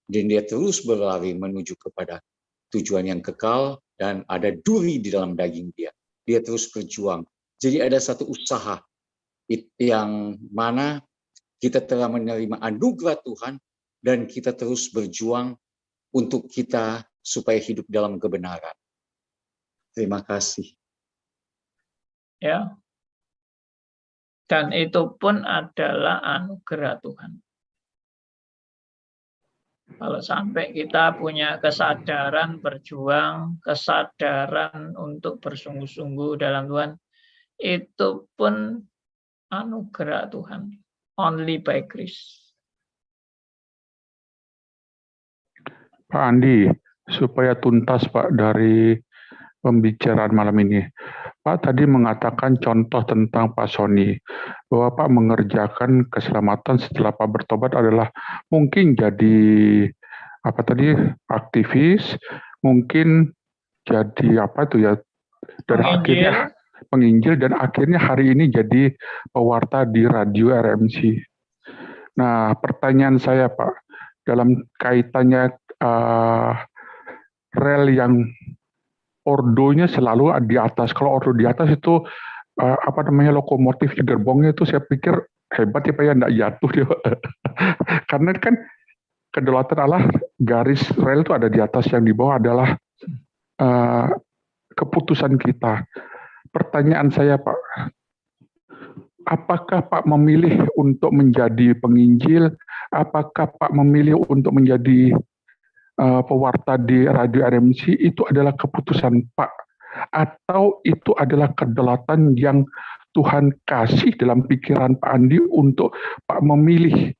Dan dia terus berlari menuju kepada tujuan yang kekal dan ada duri di dalam daging dia. Dia terus berjuang. Jadi ada satu usaha yang mana kita telah menerima anugerah Tuhan dan kita terus berjuang untuk kita supaya hidup dalam kebenaran. Terima kasih. Ya. Dan itu pun adalah anugerah Tuhan. Kalau sampai kita punya kesadaran berjuang, kesadaran untuk bersungguh-sungguh dalam Tuhan, itu pun anugerah Tuhan. Only by grace. Pak Andi, supaya tuntas Pak dari pembicaraan malam ini. Pak tadi mengatakan contoh tentang Pak Sony, bahwa Pak mengerjakan keselamatan setelah Pak bertobat adalah mungkin jadi apa tadi aktivis, mungkin jadi apa itu ya, dan akhirnya penginjil, dan akhirnya hari ini jadi pewarta di radio RMC. Nah, pertanyaan saya Pak, dalam kaitannya rel yang ordonya selalu di atas. Kalau ordo di atas itu apa namanya, lokomotif gerbongnya itu saya pikir hebat ya Pak ya, enggak jatuh dia. Karena kan kedaulatan Allah, garis rel itu ada di atas, yang di bawah adalah keputusan kita. Pertanyaan saya Pak, apakah Pak memilih untuk menjadi penginjil? Apakah Pak memilih untuk menjadi pewarta di radio RMC? Itu adalah keputusan Pak, atau itu adalah kedaulatan yang Tuhan kasih dalam pikiran Pak Andi untuk Pak memilih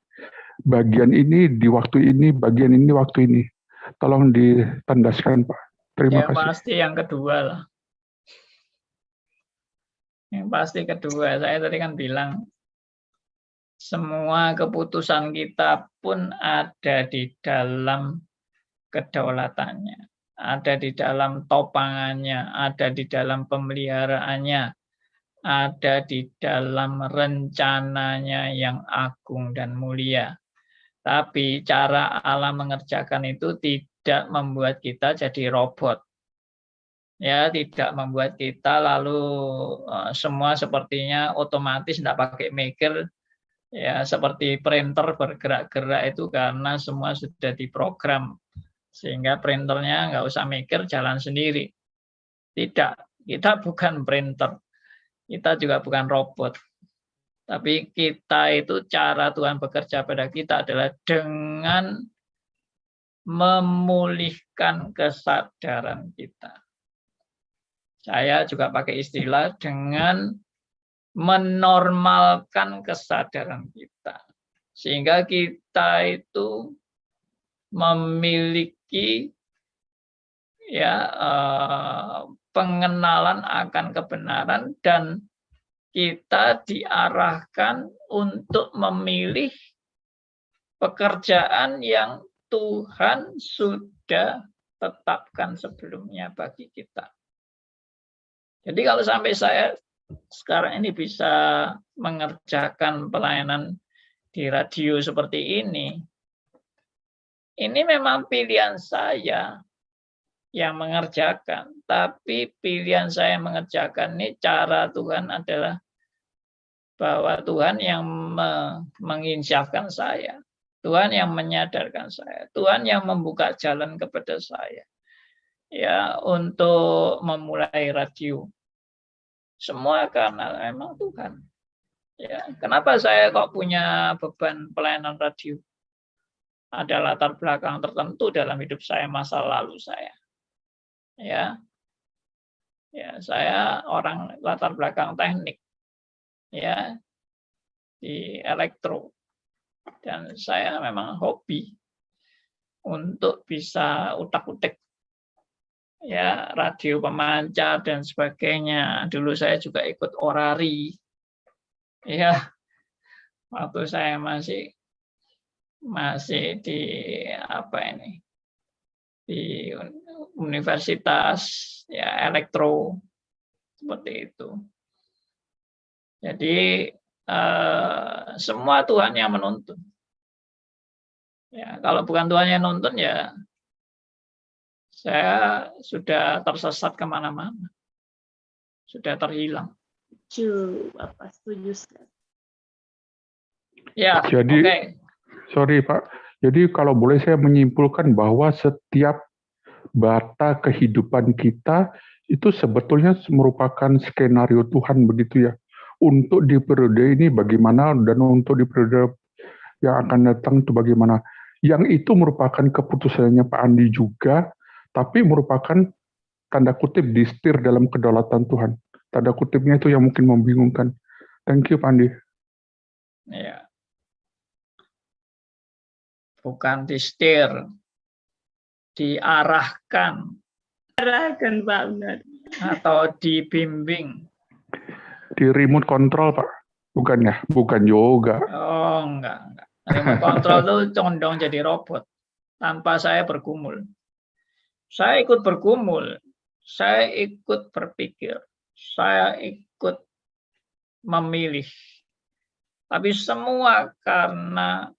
bagian ini di waktu ini, bagian ini waktu ini? Tolong ditandaskan Pak. Terima kasih. Pasti yang kedua lah. Yang pasti kedua. Saya tadi kan bilang semua keputusan kita pun ada di dalam kedaulatannya, ada di dalam topangannya, ada di dalam pemeliharaannya, ada di dalam rencananya yang agung dan mulia. Tapi cara Allah mengerjakan itu tidak membuat kita jadi robot. Ya, tidak membuat kita lalu semua sepertinya otomatis, tidak pakai mikir. Ya, seperti printer bergerak-gerak itu karena semua sudah diprogram. Sehingga printernya nggak usah mikir, jalan sendiri. Tidak, kita bukan printer. Kita juga bukan robot. Tapi kita itu, cara Tuhan bekerja pada kita adalah dengan memulihkan kesadaran kita. Saya juga pakai istilah dengan menormalkan kesadaran kita. Sehingga kita itu memiliki pengenalan akan kebenaran, dan kita diarahkan untuk memilih pekerjaan yang Tuhan sudah tetapkan sebelumnya bagi kita. Jadi kalau sampai saya sekarang ini bisa mengerjakan pelayanan di radio seperti ini memang pilihan saya yang mengerjakan, tapi pilihan saya mengerjakan ini, cara Tuhan adalah bahwa Tuhan yang menginsafkan saya. Tuhan yang menyadarkan saya, Tuhan yang membuka jalan kepada saya, ya, untuk memulai radio. Semua karena memang Tuhan. Ya, kenapa saya kok punya beban pelayanan radio? Ada latar belakang tertentu dalam hidup saya, masa lalu saya. Ya, saya orang latar belakang teknik, ya, di elektro, dan saya memang hobi untuk bisa utak-utik, ya, radio pemancar dan sebagainya. Dulu saya juga ikut orari, ya, waktu saya masih di di universitas, ya, elektro, seperti itu. Jadi semua Tuhan yang menuntun. Ya, kalau bukan Tuhan yang nuntun, ya saya sudah tersesat kemana-mana, sudah terhilang. Setuju, Bapak, setuju. Ya, Jadi, oke. sorry Pak, jadi kalau boleh saya menyimpulkan bahwa setiap bata kehidupan kita itu sebetulnya merupakan skenario Tuhan, begitu ya. Untuk di periode ini bagaimana, dan untuk di periode yang akan datang itu bagaimana. Yang itu merupakan keputusannya Pak Andi juga, tapi merupakan tanda kutip disetir dalam kedaulatan Tuhan. Tanda kutipnya itu yang mungkin membingungkan. Thank you Pak Andi. Ya. Bukan disetir, diarahkan. Arahkan, Pak, benar. Atau dibimbing. Di remote control Pak, bukan ya? Bukan yoga. Oh, enggak. Remote control itu condong jadi robot tanpa saya bergumul. Saya ikut bergumul, saya ikut berpikir, saya ikut memilih. Tapi semua karena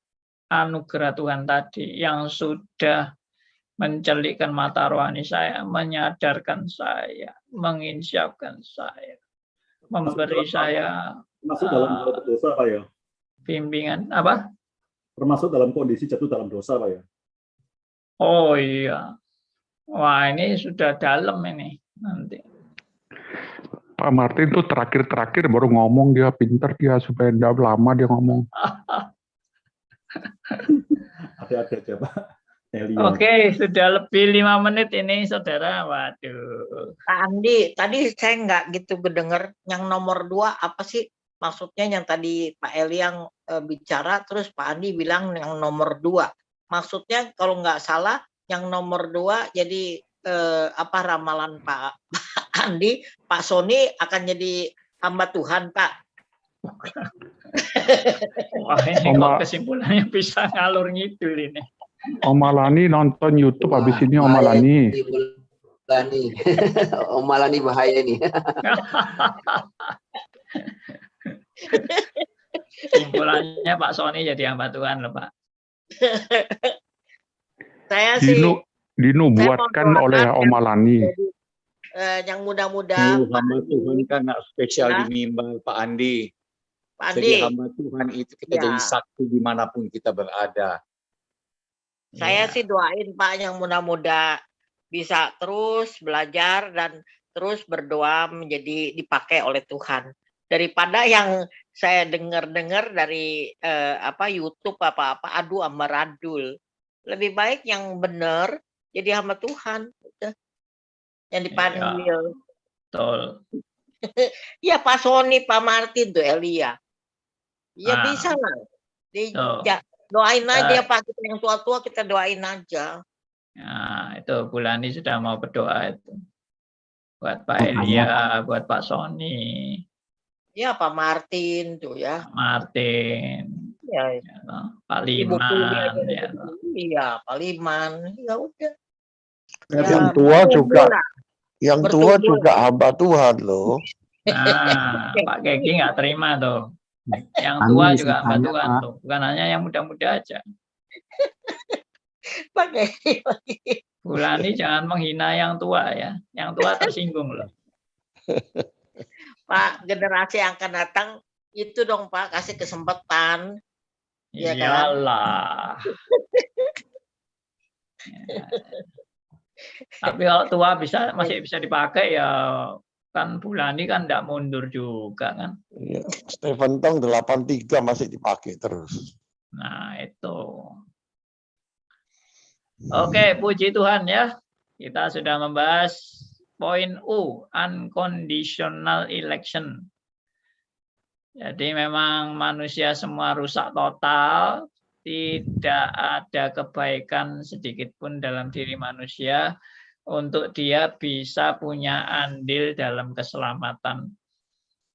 anugerah Tuhan tadi yang sudah mencelikkan mata rohani saya, menyadarkan saya, menginsyafkan saya, memberi saya termasuk dalam dosa Pak ya? Bimbingan apa? Termasuk dalam kondisi jatuh dalam dosa Pak ya? Oh iya. Wah, ini sudah dalam ini nanti. Pak Martin tuh terakhir baru ngomong, dia pinter dia supaya tidak lama dia ngomong. Ada aja Pak. Oke, sudah lebih 5 menit ini saudara. Waduh. Pak Andi, tadi saya nggak gitu kedenger yang nomor 2 apa sih maksudnya, yang tadi Pak Eli yang bicara, terus Pak Andi bilang yang nomor 2. Maksudnya kalau nggak salah yang nomor 2 jadi apa ramalan Pak Andi, Pak Sony akan jadi hamba Tuhan, Pak. Wah, ini kok kesimpulannya bisa ngalur ngidul ini. Om Malani nonton YouTube. Wah, habis ini Om Malani. Om Malani bahaya nih. Kesimpulannya Pak Sony jadi hamba Tuhan loh, Pak. Saya sih dinubuatkan oleh Om Malani. Yang muda-muda. Hamba Tuhan kan spesial di mimbar Pak Andi. Pak Andi. Jadi hamba Tuhan itu kita jadi sakti dimanapun kita berada. Saya sih doain Pak yang muda-muda bisa terus belajar dan terus berdoa menjadi dipakai oleh Tuhan. Daripada yang saya dengar-dengar dari YouTube apa-apa adu ambaradul. Lebih baik yang benar jadi hamba Tuhan. Yang dipanggil. Betul. Ya Pak Sony, Pak Martin tuh Elia. Ya bisa lah. Doain aja Pak, kita yang tua-tua kita doain aja. Nah, itu Bulani sudah mau berdoa itu. Buat Pak Elia, buat Pak Sony. Ya Pak Martin tuh ya. Martin. Ya, Pak Liman. Ya. Iya, Pak Liman. Ya udah. Yang tua juga. Yang tua juga hamba Tuhan loh. Nah, Pak Keki nggak terima tuh. Yang tua juga hamba Tuhan tuh. Bukan hanya yang muda-muda aja. Pak Keki. Bulani jangan menghina yang tua ya. Yang tua tersinggung loh. Pak, generasi yang akan datang itu dong Pak, kasih kesempatan Iya kan? Iyalah. Ya. Tapi kalau tua masih bisa dipakai ya, kan Bulani kan enggak mundur juga kan. Iya. Stephen Tong 83 masih dipakai terus. Nah, itu. Oke, puji Tuhan ya. Kita sudah membahas poin U, unconditional election. Jadi memang manusia semua rusak total, tidak ada kebaikan sedikit pun dalam diri manusia untuk dia bisa punya andil dalam keselamatan.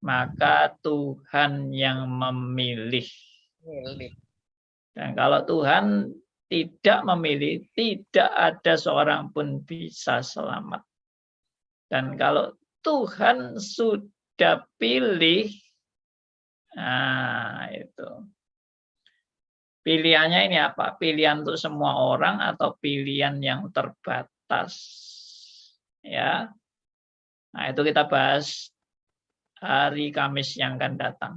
Maka Tuhan yang memilih. Dan kalau Tuhan tidak memilih, tidak ada seorang pun bisa selamat. Dan kalau Tuhan sudah pilih, nah itu. Pilihannya ini apa? Pilihan untuk semua orang atau pilihan yang terbatas? Ya. Nah, itu kita bahas hari Kamis yang akan datang.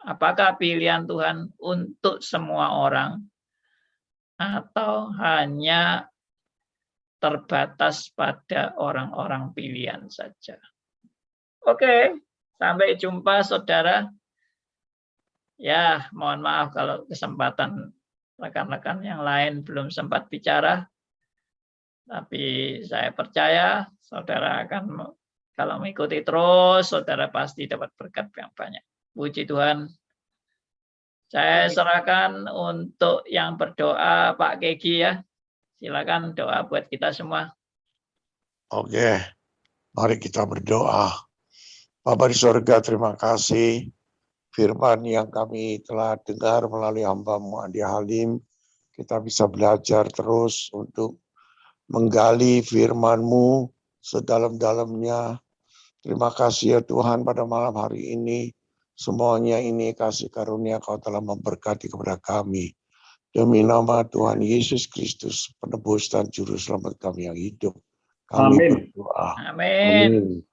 Apakah pilihan Tuhan untuk semua orang atau hanya terbatas pada orang-orang pilihan saja? Oke, sampai jumpa saudara. Ya, mohon maaf kalau kesempatan rekan-rekan yang lain belum sempat bicara. Tapi saya percaya saudara akan, kalau mengikuti terus, saudara pasti dapat berkat yang banyak. Puji Tuhan. Saya serahkan untuk yang berdoa Pak Kegi ya. Silakan doa buat kita semua. Oke, mari kita berdoa. Bapa di surga, terima kasih firman yang kami telah dengar melalui hamba-Mu Andi Halim. Kita bisa belajar terus untuk menggali firman-Mu sedalam-dalamnya. Terima kasih ya Tuhan pada malam hari ini. Semuanya ini kasih karunia Kau telah memberkati kepada kami. Demi nama Tuhan Yesus Kristus, penebus dan juru selamat kami yang hidup. Kami berdoa. Amin.